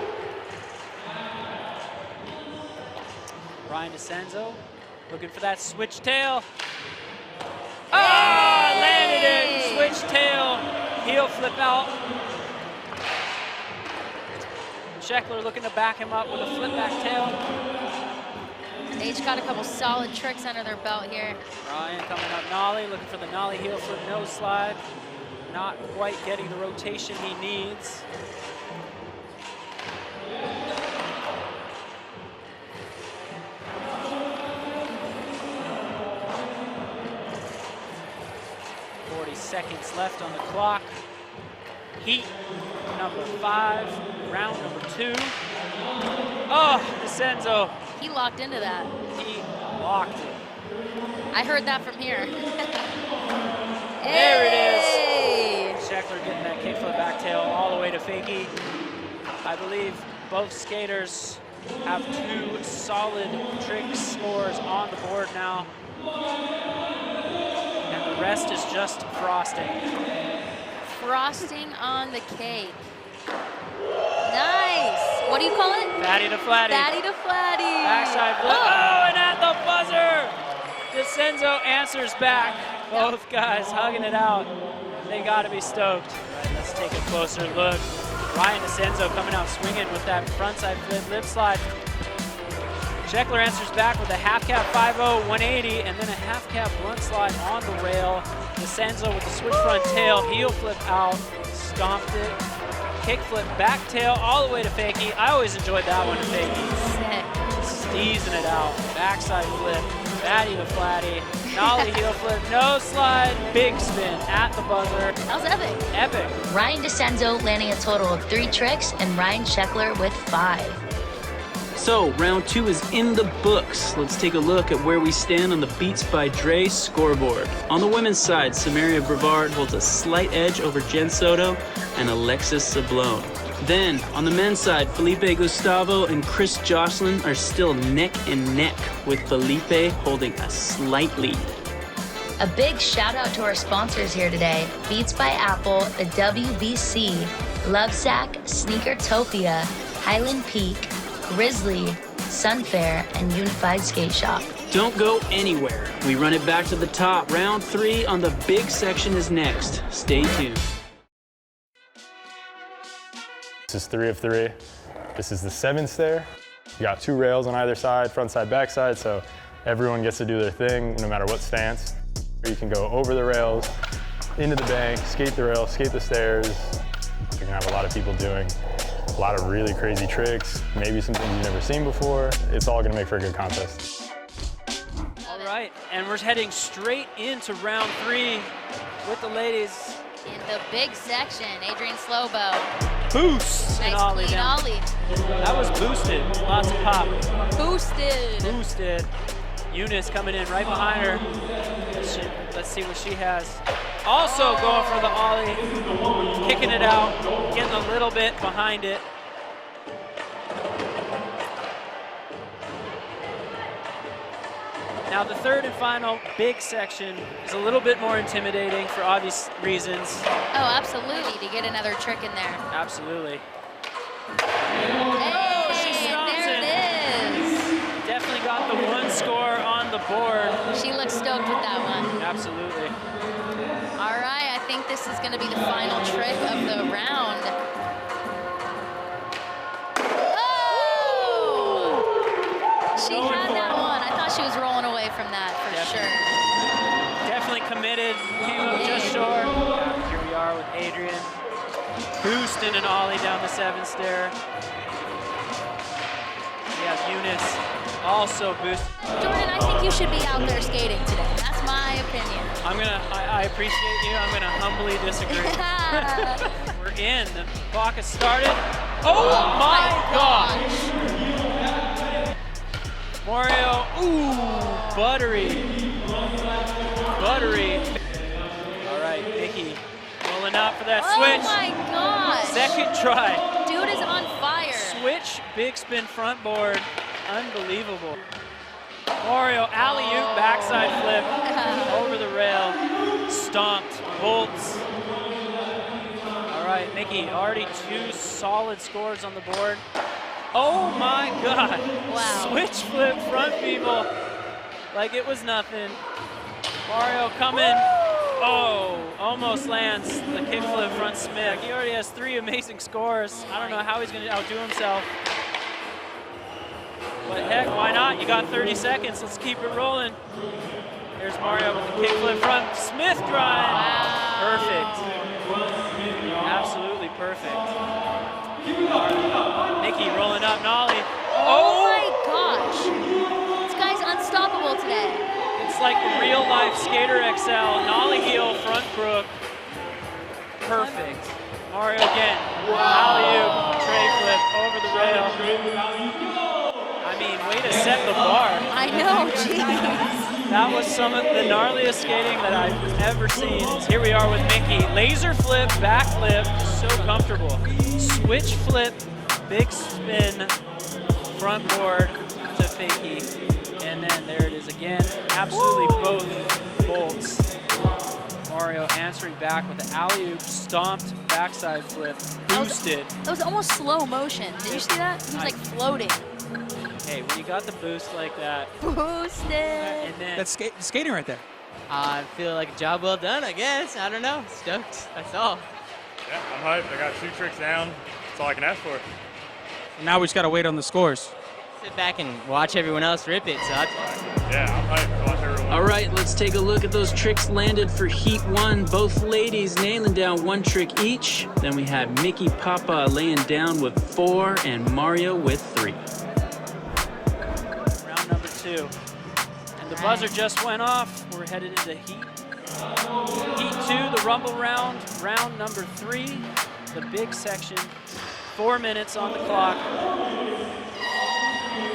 Ryan Disenzo looking for that switch tail. Ah, landed it. Switch tail. Heel flip out. Sheckler looking to back him up with a flip back tail.
They each got a couple solid tricks under their belt here.
Ryan coming up nollie, looking for the nollie heel flip nose slide. Not quite getting the rotation he needs. Seconds left on the clock. Heat number 5, round number 2. Oh, Disenzo.
He locked into that.
He locked it.
I heard that from here.
There it is. Sheckler getting that kickflip back tail all the way to Fakie. I believe both skaters have 2 solid trick scores on the board now. The rest is just frosting.
Frosting on the cake. Nice. What do you call it?
Fatty to flatty.
Fatty to flatty.
Backside flip. Oh, and at the buzzer, Disenzo answers back. Both guys hugging it out. They got to be stoked. All right, let's take a closer look. Ryan Disenzo coming out swinging with that frontside flip lip slide. Sheckler answers back with a half cap 5-0, 180, and then a half cap blunt slide on the rail. Disenzo with the switch front tail, heel flip out, stomped it, kick flip back tail all the way to Fakie. I always enjoyed that one to Fakie. Steezing it out, backside flip, fatty to flatty, nollie heel flip, nose slide, big spin at the buzzer.
That was epic.
Epic.
Ryan Disenzo landing a total of 3 tricks and Ryan Sheckler with 5.
So, round 2 is in the books. Let's take a look at where we stand on the Beats by Dre scoreboard. On the women's side, Samaria Brevard holds a slight edge over Jen Soto and Alexis Sablone. Then, on the men's side, Felipe Gustavo and Chris Jocelyn are still neck and neck, with Felipe holding a slight lead.
A big shout out to our sponsors here today: Beats by Apple, the WBC, Lovesack, Sneakertopia, Highland Peak, Grizzly, Sunfair, and Unified Skate Shop.
Don't go anywhere. We run it back to the top. Round 3 on the big section is next. Stay tuned.
This is 3 of 3. This is the 7 stair. You got 2 rails on either side, front side, back side, so everyone gets to do their thing no matter what stance. You can go over the rails, into the bank, skate the rails, skate the stairs. You're gonna have a lot of people doing a lot of really crazy tricks, maybe some things you've never seen before. It's all gonna make for a good contest.
All right, and we're heading straight into round 3 with the ladies.
In the big section, Adrian Slobo.
Boost!
Nice
ollie
clean
down.
ollie.
That was boosted, lots of pop.
Boosted.
Boosted. Eunice coming in right behind her. Let's see what she has. Also going for the ollie, kicking it out, getting a little bit behind it. Now the third and final big section is a little bit more intimidating for obvious reasons.
Oh, absolutely, to get another trick in there.
Absolutely.
Hey,
she stomps
there it is.
Definitely got the 1 score on the board.
She looks stoked with that one.
Absolutely.
All right, I think this is gonna be the final trick of the round. Oh! She had that one. I thought she was rolling away from that for sure.
Definitely committed, came up just short. Here we are with Adrian. Boosting an ollie down the 7 stair. We have Eunice also boost.
Jordan, I think you should be out there skating today. That's my opinion.
I appreciate you. I'm gonna humbly disagree. We're in. The clock has started. Oh my gosh! Mario, ooh, buttery. Buttery. All right, Vicky, rolling out for that switch.
Oh my gosh.
Second try.
Dude is on fire.
Switch, big spin front board. Unbelievable. Mario alley-oop backside flip over the rail, stomped, bolts. All right, Mickey, already 2 solid scores on the board. Oh my God!
Wow.
Switch flip front people, like it was nothing. Mario coming. Oh, almost lands the kickflip front smick. He already has 3 amazing scores. I don't know how he's going to outdo himself. But heck, why not? You got 30 seconds. Let's keep it rolling. Here's Mario with the kickflip front Smith grind. Wow. Perfect. Absolutely perfect. Mickey rolling up nollie.
Oh my gosh. This guy's unstoppable today.
It's like real life Skater XL, nollie heel, front crook. Perfect. Mario again. Alley-oop, tray flip over the rail. I mean, way to set the bar.
I know, jeez.
That was some of the gnarliest skating that I've ever seen. Here we are with Mickey. Laser flip, back flip, so comfortable. Switch flip, big spin, front board to Fakie. And then there it is again. Absolutely both bolts. Mario answering back with the alley-oop, stomped backside flip, boosted.
That was almost slow motion. Did you see that? He was like floating.
Hey, when you got the boost like that.
Boosted.
And then
That's skating right there.
I feel like a job well done, I guess. I don't know. Stoked. That's all.
Yeah, I'm hyped. I got 2 tricks down. That's all I can ask for.
Now we just got to wait on the scores.
Sit back and watch everyone else rip it. So
Yeah, I'm hyped. Watch everyone.
All right, let's take a look at those tricks landed for Heat 1. Both ladies nailing down 1 trick each. Then we had Mickey Papa laying down with 4 and Mario with 3. Round number 2. And the buzzer just went off. We're headed into Heat 2, the rumble round. Round number 3, the big section. 4 minutes on the clock.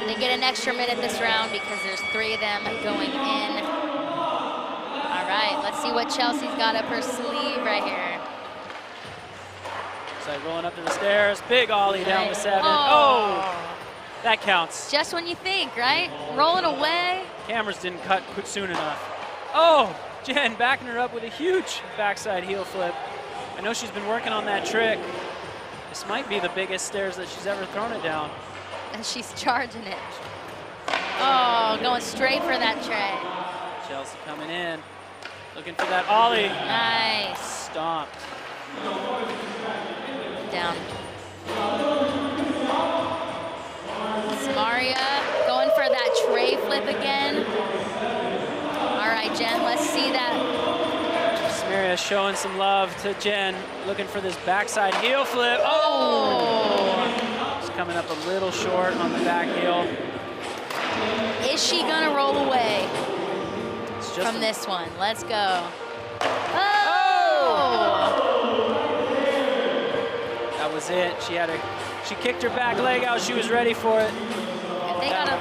They get an extra minute this round because there's 3 of them going in. All right, let's see what Chelsea's got up her sleeve right here.
So rolling up to the stairs, big ollie down to 7. Oh, that counts.
Just when you think, right? Rolling away.
Cameras didn't cut quick soon enough. Oh, Jen backing her up with a huge backside heel flip. I know she's been working on that trick. This might be the biggest stairs that she's ever thrown it down.
And she's charging it. Oh, going straight for that tray.
Chelsea coming in, looking for that ollie.
Nice.
Stomped.
Down. Samaria going for that tray flip again. All right, Jen, let's see that.
Samaria showing some love to Jen, looking for this backside heel flip. Oh! She's coming up a little short on the back heel.
Is she gonna roll away from this one? Let's go. Oh!
That was it. She kicked her back leg out. She was ready for it.
And they got a.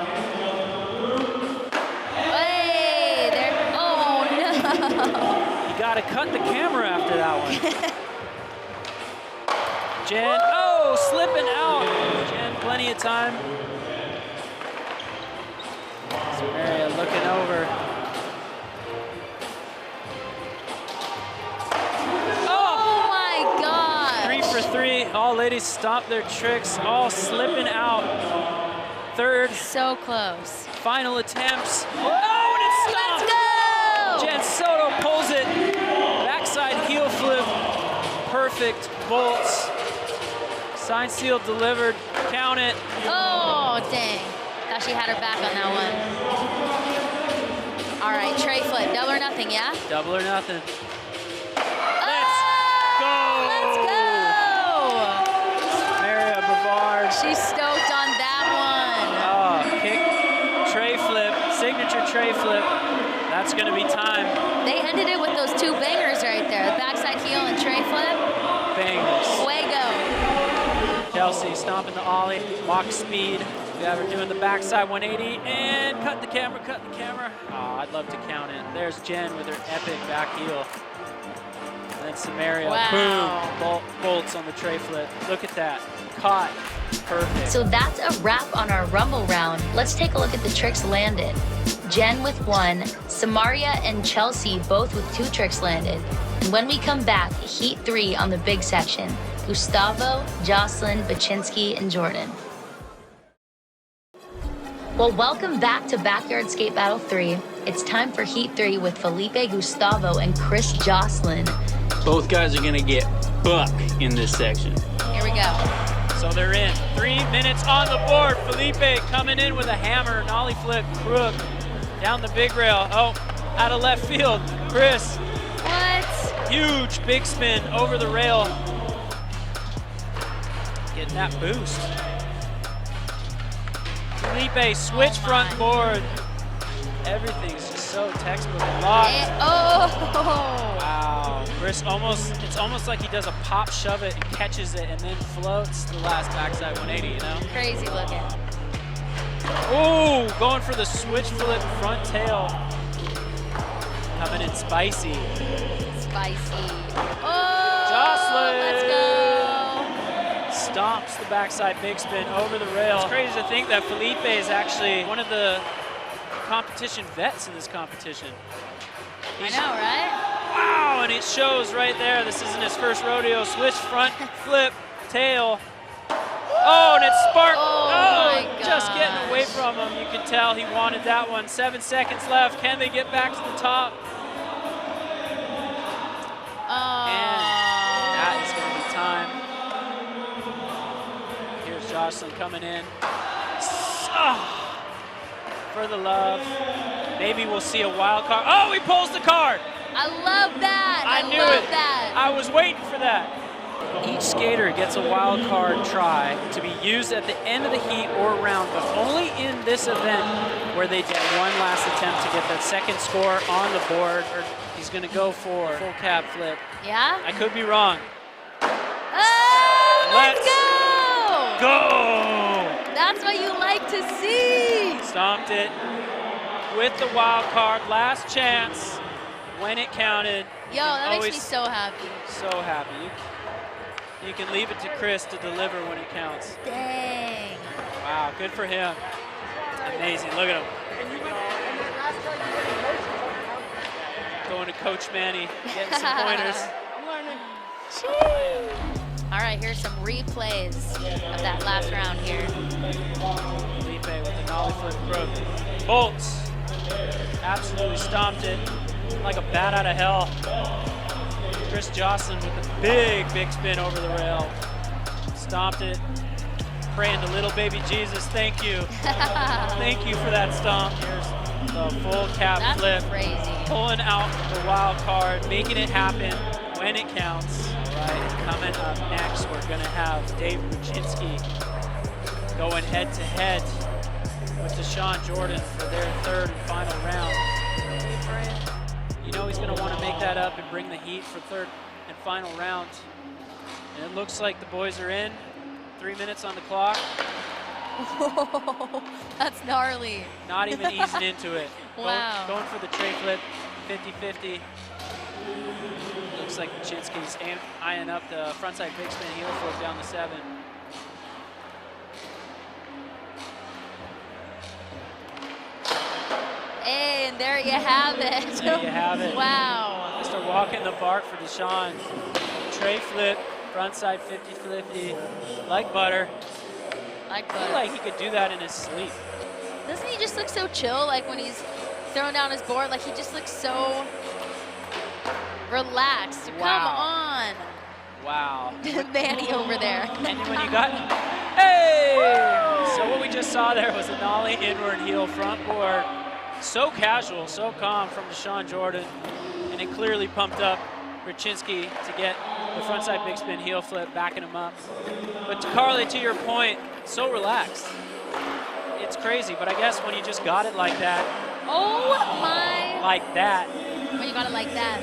Hey, there. Oh no!
You gotta cut the camera after that one. Jen, slipping out. Jen, plenty of time. Samaria looking over.
Oh my God!
3 for 3. All ladies stop their tricks, all slipping out. Third.
So close.
Final attempts. Oh, and it stopped!
Let's go!
Jen Soto pulls it. Backside heel flip. Perfect bolts. Sign seal delivered. Count it.
Oh, dang. Thought she had her back on that one. All right, tray flip. Double or nothing, yeah?
Double or nothing.
Let's go!
Mariah Bavard.
She's stoked on that one.
Oh, kick, tray flip, signature tray flip. That's gonna be time.
They ended it with those 2 bangers right there. The backside heel and tray flip.
Bangers.
Fuego.
Chelsea stomping the ollie, walk speed. We have her doing the backside 180 and cut the camera, cut the camera. Oh, I'd love to count it. There's Jen with her epic back heel. And then Samaria, boom, bolts on the tray flip. Look at that, caught, perfect.
So that's a wrap on our rumble round. Let's take a look at the tricks landed. Jen with 1, Samaria and Chelsea both with 2 tricks landed. And when we come back, Heat 3 on the big section, Gustavo, Jocelyn, Baczynski, and Jordan. Well, welcome back to Backyard Skate Battle 3. It's time for Heat 3 with Felipe Gustavo and Chris Jocelyn.
Both guys are gonna get buck in this section.
Here we go.
So they're in. 3 minutes on the board. Felipe coming in with a hammer, nollie flip, crook, down the big rail. Oh, out of left field. Chris.
What?
Huge big spin over the rail. Getting that boost. Felipe, switch front board. Everything's just so textbook locked. Wow. Chris it's almost like he does a pop shove it and catches it and then floats the last backside 180, you know?
Crazy looking.
Ooh, going for the switch flip front tail. Coming in spicy.
Spicy. Oh,
Jocelyn.
let's go.
Stomps the backside big spin over the rail. It's crazy to think that Felipe is actually one of the competition vets in this competition.
I know, right?
Wow, and it shows right there. This isn't his first rodeo. Switch front flip tail. Oh, and it sparked.
Oh my
just
gosh.
getting away from him. You can tell he wanted that one. 7 seconds left. Can they get back to the top? And that is going to be time. Here's Jocelyn coming in. For the love. Maybe we'll see a wild card. Oh, he pulls the card.
I love that.
I knew
love
it.
That.
I was waiting for that. Each skater gets a wild card try to be used at the end of the heat or round, but only in this event where they get one last attempt to get that second score on the board. Or he's going to go for full cab flip.
Yeah?
I could be wrong.
Oh, let's go!
Go!
That's what you like to see.
Stomped it with the wild card. Last chance when it counted.
Yo, that makes me so happy.
So happy. You can leave it to Chris to deliver when it counts.
Dang.
Wow, good for him. Amazing, look at him. Going to Coach Manny, getting some pointers.
All right, here's some replays of that last round here.
Felipe with the nollie flip crook. Bolts. Absolutely stomped it like a bat out of hell. Chris Jocelyn with a big spin over the rail. Stomped it. Praying to little baby Jesus, thank you. Thank you for that stomp. Here's the full cap flip.
Crazy.
Pulling out the wild card, making it happen when it counts. All right, coming up next, we're gonna have Dave Baczynski going head to head with Deshaun Jordan for their third and final round. You know he's going to want to make that up and bring the heat for third and final round. And it looks like the boys are in. 3 minutes on the clock.
Whoa, that's gnarly.
Not even easing into it.
Wow.
Going for the tray flip, 50-50. Looks like Baczynski's eyeing up the frontside big spin heel flip down the 7.
Hey, and there you have it.
There you have it.
Wow.
Mr. Walk in the park for Deshaun. Tray flip, frontside 50-50, like butter.
Like
I
butter.
feel like he could do that in his sleep.
Doesn't he just look so chill, like when he's throwing down his board? Like he just looks so relaxed.
Wow.
Come on.
Wow.
Manny over there.
And when you got, hey! So what we just saw there was a nollie inward heel front board. So casual, so calm from Deshaun Jordan. And it clearly pumped up Baczynski to get the frontside big spin heel flip, backing him up. But to Carly, to your point, so relaxed. It's crazy, but I guess when you just got it like that.
Oh my.
Like that.
When you got it like that.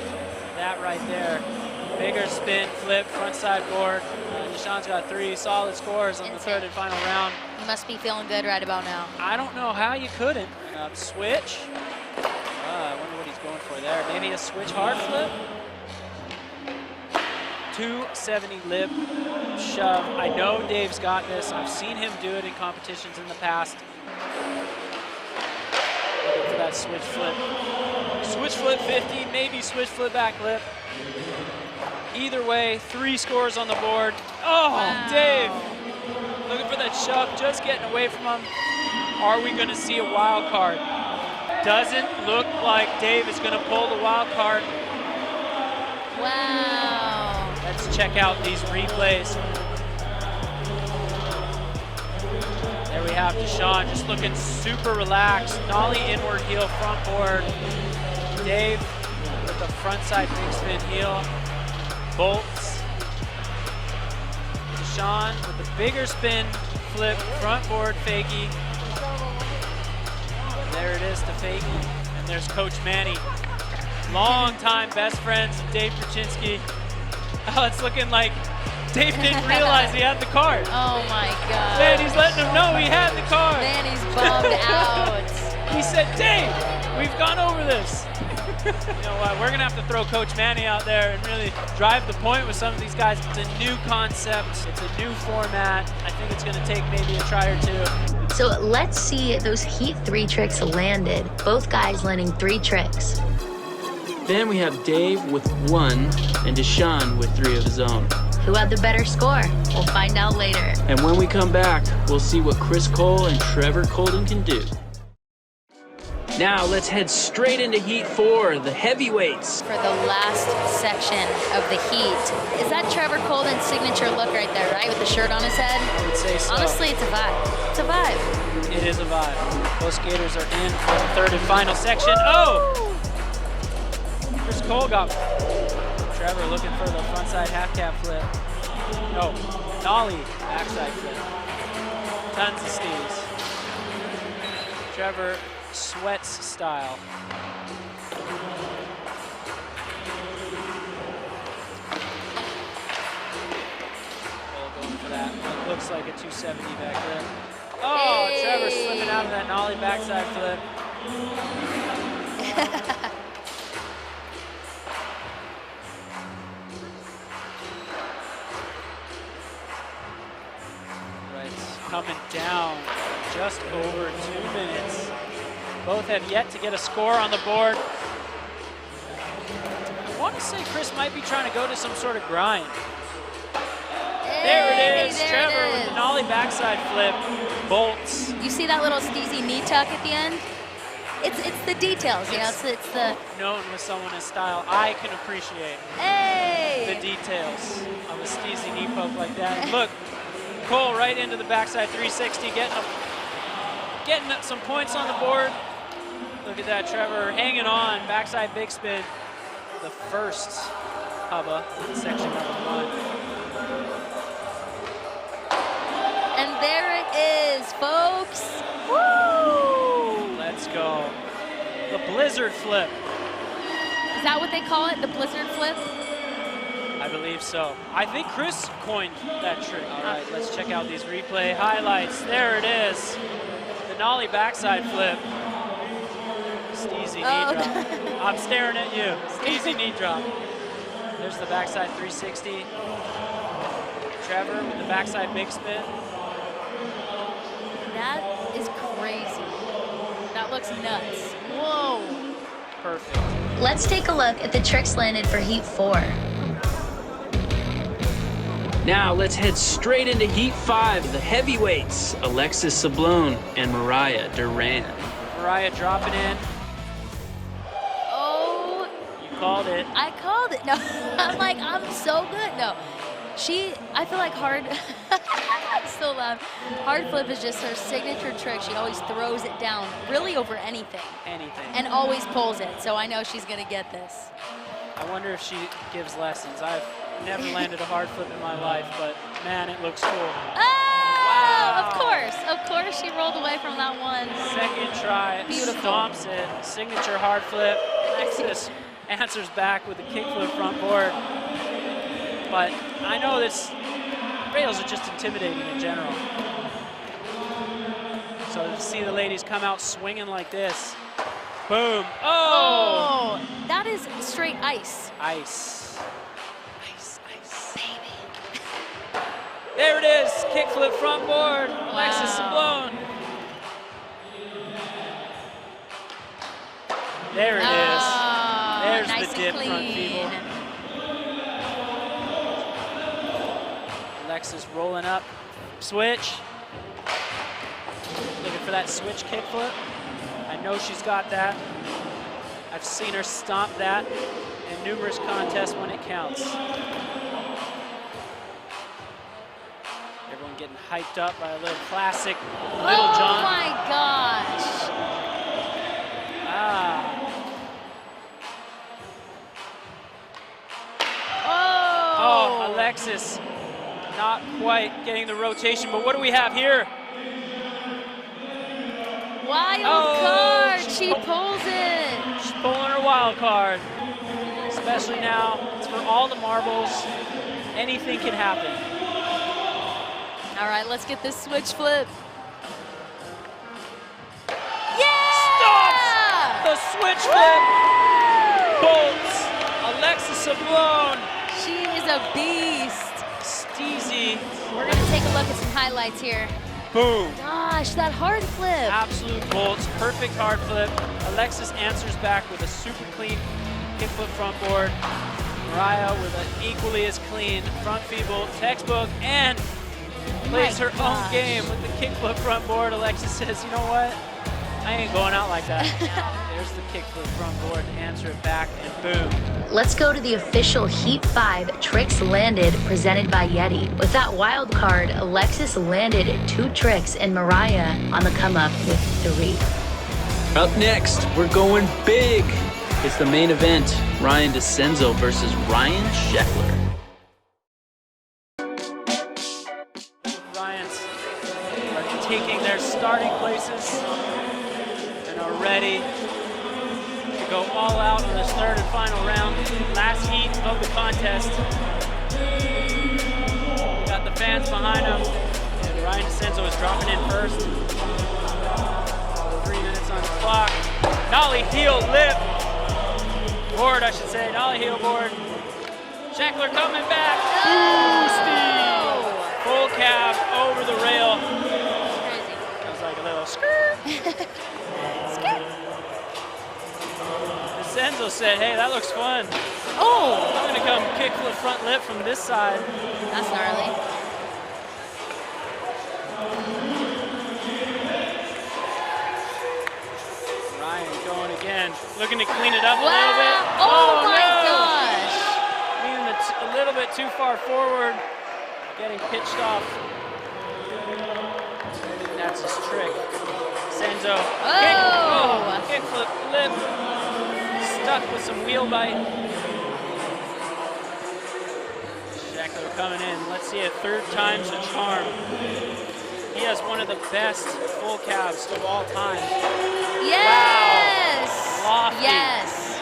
That right there. Bigger spin, flip, frontside board. Deshaun's got 3 solid scores on the third and final round.
You must be feeling good right about now.
I don't know how you couldn't. Switch. I wonder what he's going for there. Maybe a switch hard flip. 270 lip shove. I know Dave's got this. I've seen him do it in competitions in the past. Looking for that that switch flip. Switch flip 50, maybe switch flip back lip. Either way, 3 scores on the board. Oh, wow. Dave, looking for that shove, just getting away from him. Are we gonna see a wild card? Doesn't look like Dave is gonna pull the wild card.
Wow.
Let's check out these replays. There we have Deshaun just looking super relaxed. Nollie inward heel front board. Dave with the front side big spin heel. Bolts. Deshaun with the bigger spin flip front board fakie. There it is to Fakie. And there's Coach Manny. Long-time best friends of Dave Perchinsky. Oh, it's looking like Dave didn't realize he had the card.
Oh my God.
Manny's letting him know he had the card.
Manny's bummed out.
He said, Dave, we've gone over this. You know what, we're gonna have to throw Coach Manny out there and really drive the point with some of these guys. It's a new concept, it's a new format. I think it's gonna take maybe a try or 2.
So let's see those Heat 3 tricks landed. Both guys landing 3 tricks.
Then we have Dave with 1 and Deshaun with 3 of his own.
Who had the better score? We'll find out later.
And when we come back, we'll see what Chris Cole and Trevor Colden can do. Now let's head straight into Heat 4, the heavyweights.
For the last section of the heat. Is that Trevor Colden's signature look right there, right? With the shirt on his head?
I would say so.
Honestly, it's a vibe. It's a vibe.
It is a vibe. Both skaters are in for the 3rd and final section. Oh! Chris Cole got Trevor looking for the frontside half cap flip. No, nollie backside flip. Tons of steals. Trevor sweats style. Going for that. It looks like a 270 back there. Oh, hey. Trevor slipping out of that nollie backside flip. Coming down just over 2 minutes. Both have yet to get a score on the board. I want to say Chris might be trying to go to some sort of grind. Hey, there it is, Trevor with the nollie backside flip, bolts.
You see that little steezy knee tuck at the end? It's the details, you know, it's the...
Known with someone in style, I can appreciate the details of a steezy knee poke like that. And look, Cole right into the backside 360, getting some points on the board. Look at that, Trevor hanging on, backside big spin. The first hubba in section number 1.
And there it is, folks. Woo!
Let's go. The blizzard flip.
Is that what they call it, the blizzard flip?
I believe so. I think Chris coined that trick. All right, let's check out these replay highlights. There it is. The nollie backside flip. Steezy knee drop. I'm staring at you. Steezy knee drop. There's the backside 360. Trevor with the backside big spin.
That is crazy. That looks nuts. Whoa.
Perfect.
Let's take a look at the tricks landed for Heat 4.
Now let's head straight into Heat 5, the heavyweights, Alexis Sablone and Mariah Duran.
Mariah dropping in.
Oh.
You called it.
I called it. No, I'm so good. No, I feel like hard, so loud. Hard flip is just her signature trick. She always throws it down, really over anything. And always pulls it, so I know she's gonna get this.
I wonder if she gives lessons. I've never landed a hard flip in my life, but man, it looks cool.
Oh, wow. Of course she rolled away from that one.
Second try,
beautiful.
Stomps it, signature hard flip. Alexis answers back with a kickflip front board. But I know this, rails are just intimidating in general. So to see the ladies come out swinging like this, boom, oh!
That is straight ice.
Ice. Baby. There it is, kickflip front board, Alexis Sablone. There it is. There's
nice
the dip
and
front
clean.
feeble. Alexis rolling up, switch. Looking for that switch kickflip. I know she's got that. I've seen her stomp that in numerous contests when it counts. Everyone getting hyped up by a little classic Little John.
Oh my gosh.
Oh, Alexis, not quite getting the rotation, but what do we have here?
Wild card, she pulls it.
She's pulling her wild card. Especially now, it's for all the marbles. Anything can happen.
All right, let's get this switch flip.
Stops! The switch flip bolts. Alexis Sablone.
She is a beast.
Steezy.
We're gonna take a look at some highlights here.
Boom.
Gosh, that hard flip.
Absolute bolts, perfect hard flip. Alexis answers back with a super clean kickflip front board. Mariah with an equally as clean front feeble, textbook, and plays her own game with the kickflip front board. Alexis says, you know what? I ain't going out like that. There's the kickflip front board to answer it back, and boom.
Let's go to the official Heat 5 tricks landed presented by Yeti. With that wild card, Alexis landed 2 tricks and Mariah on the come up with 3.
Up next, we're going big. It's the main event, Ryan Disenzo versus Ryan Sheckler.
Ryans are taking their starting places and are ready to go all out on this third and final round. Last heat of the contest. Got the fans behind him, and Ryan Disenzo is dropping in first. 3 minutes on the clock. Nollie heel lip. Board, I should say. Nollie heel board. Sheckler coming back. Boosty. Full cab over the rail.
Crazy.
Sounds like a little skirt. Disenzo said, hey, that looks fun.
Oh!
I'm gonna come kickflip front lip from this side.
That's gnarly.
Ryan going again. Looking to clean it up a little bit.
Oh my
no!
gosh!
Leaning a little bit too far forward. Getting pitched off. That's his trick. Disenzo. Kickflip lip. Stuck with some wheel bite. Sheckler coming in. Let's see it. Third time's a charm. He has one of the best full cabs of all time.
Yes!
Wow. Lofty.
Yes!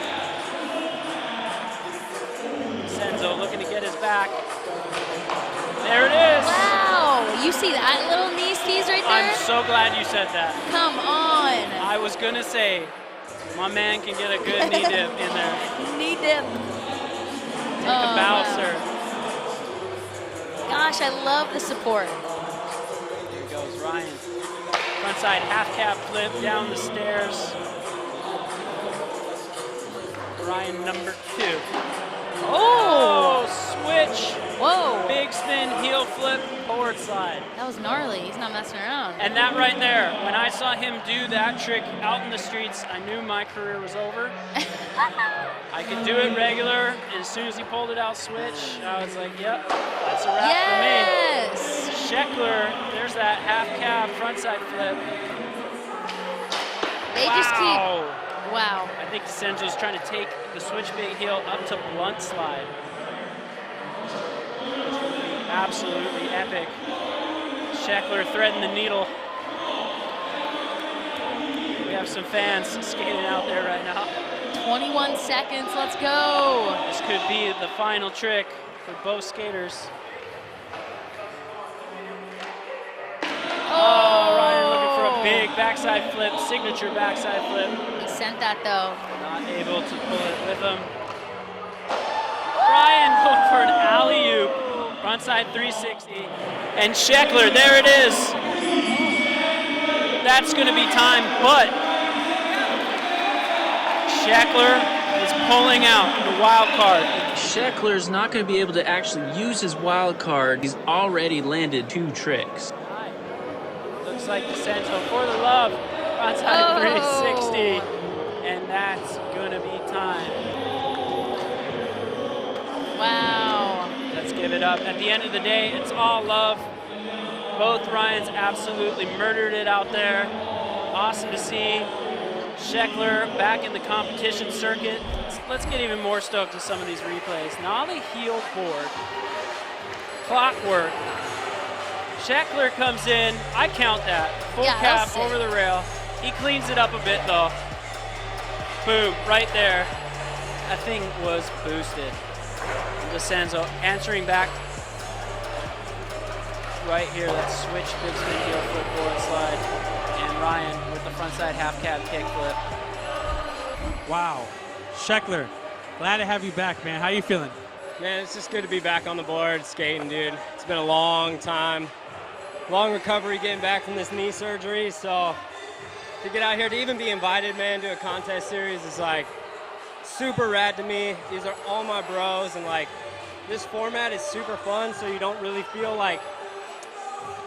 Disenzo looking to get his back. There it is.
Wow! You see that little knee steez right there?
I'm so glad you said that.
Come on!
I was gonna say, my man can get a good knee dip in there.
Knee dip.
Take a bow, sir.
Gosh, I love the support.
Here goes Ryan. Frontside half cab flip down the stairs. Ryan number 2. Oh, switch.
Whoa.
Big spin, heel flip, forward slide.
That was gnarly. He's not messing around.
And that right there, when I saw him do that trick out in the streets, I knew my career was over. I could do it regular, and as soon as he pulled it out switch, I was like, yep, that's a wrap for me.
Yes!
Sheckler, there's that half cab frontside flip.
They just keep... Wow.
I think Disenzo's trying to take the switch big heel up to blunt slide. Which would be absolutely epic. Sheckler threading the needle. We have some fans skating out there right now.
21 seconds, let's go.
This could be the final trick for both skaters. Oh, Ryan looking for a big backside flip, signature backside flip.
He sent that though.
Not able to pull it with him. Ryan going for an alley-oop, frontside 360. And Sheckler, there it is. That's gonna be time, but Sheckler is pulling out the wild card.
Sheckler's not going to be able to actually use his wild card. He's already landed 2 tricks.
Looks like Disenzo for the love. Outside 360. And that's going to be time.
Wow.
Let's give it up. At the end of the day, it's all love. Both Ryans absolutely murdered it out there. Awesome to see. Sheckler back in the competition circuit. Let's get even more stoked with some of these replays. Nollie heel board. Clockwork. Sheckler comes in. I count that. Full cap over the rail. He cleans it up a bit though. Boom, right there. That thing was boosted. Disenzo answering back right here. That switch big spin heel footboard slide. And Ryan with the frontside half cab kickflip.
Wow. Sheckler, glad to have you back, man. How you feeling?
Man, it's just good to be back on the board skating, dude. It's been a long time. Long recovery getting back from this knee surgery, so to get out here, to even be invited, man, to a contest series is like super rad to me. These are all my bros, and like this format is super fun, so you don't really feel like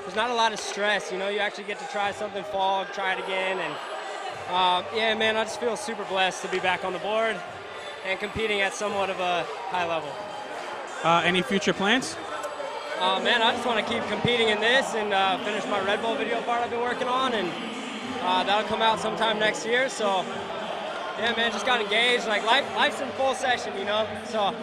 there's not a lot of stress, you know. You actually get to try something, fall, try it again, and yeah, man, I just feel super blessed to be back on the board and competing at somewhat of a high level.
Any future plans?
Man, I just want to keep competing in this and finish my Red Bull video part I've been working on, and that'll come out sometime next year. So, yeah, man, just got engaged. Like, life's in full session, you know? So,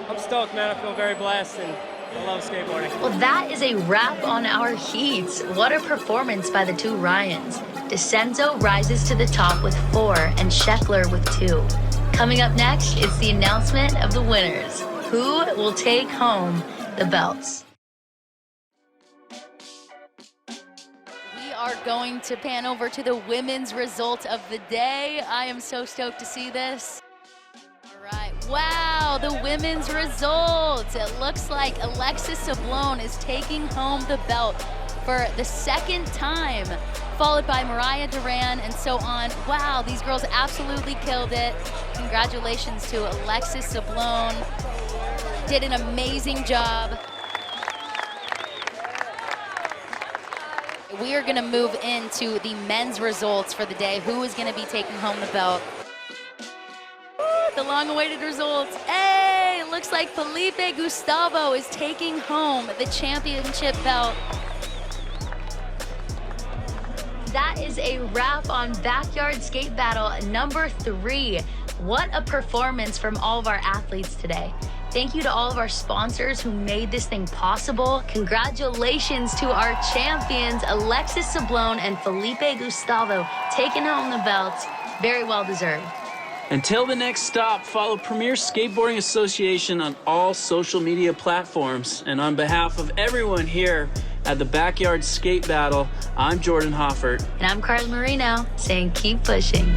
I'm stoked, man. I feel very blessed, and I love skateboarding.
Well, that is a wrap on our heats. What a performance by the 2 Ryans. Disenzo rises to the top with 4 and Sheckler with 2. Coming up next, it's the announcement of the winners. Who will take home the belts?
We are going to pan over to the women's result of the day. I am so stoked to see this. All right, wow, the women's results. It looks like Alexis Sablon is taking home the belt for the 2nd time, followed by Mariah Duran and so on. Wow, these girls absolutely killed it. Congratulations to Alexis Sablon. Did an amazing job. We are gonna move into the men's results for the day. Who is gonna be taking home the belt? The long-awaited results. Hey, it looks like Felipe Gustavo is taking home the championship belt.
That is a wrap on Backyard Skate Battle number 3. What a performance from all of our athletes today. Thank you to all of our sponsors who made this thing possible. Congratulations to our champions, Alexis Sablon and Felipe Gustavo, taking home the belts. Very well deserved.
Until the next stop, follow Premier Skateboarding Association on all social media platforms. And on behalf of everyone here at the Backyard Skate Battle, I'm Jordan Hoffert.
And I'm Carla Marino, saying keep pushing.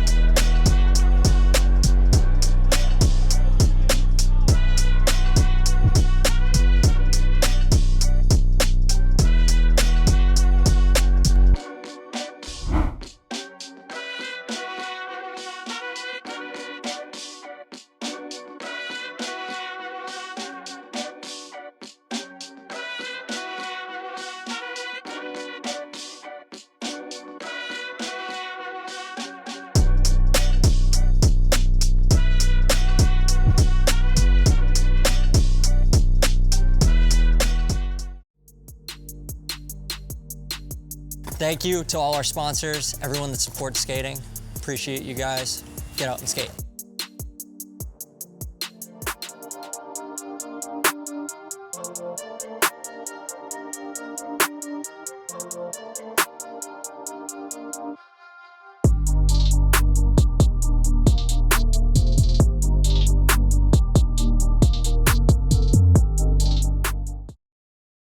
Thank you to all our sponsors, everyone that supports skating. Appreciate you guys. Get out and skate.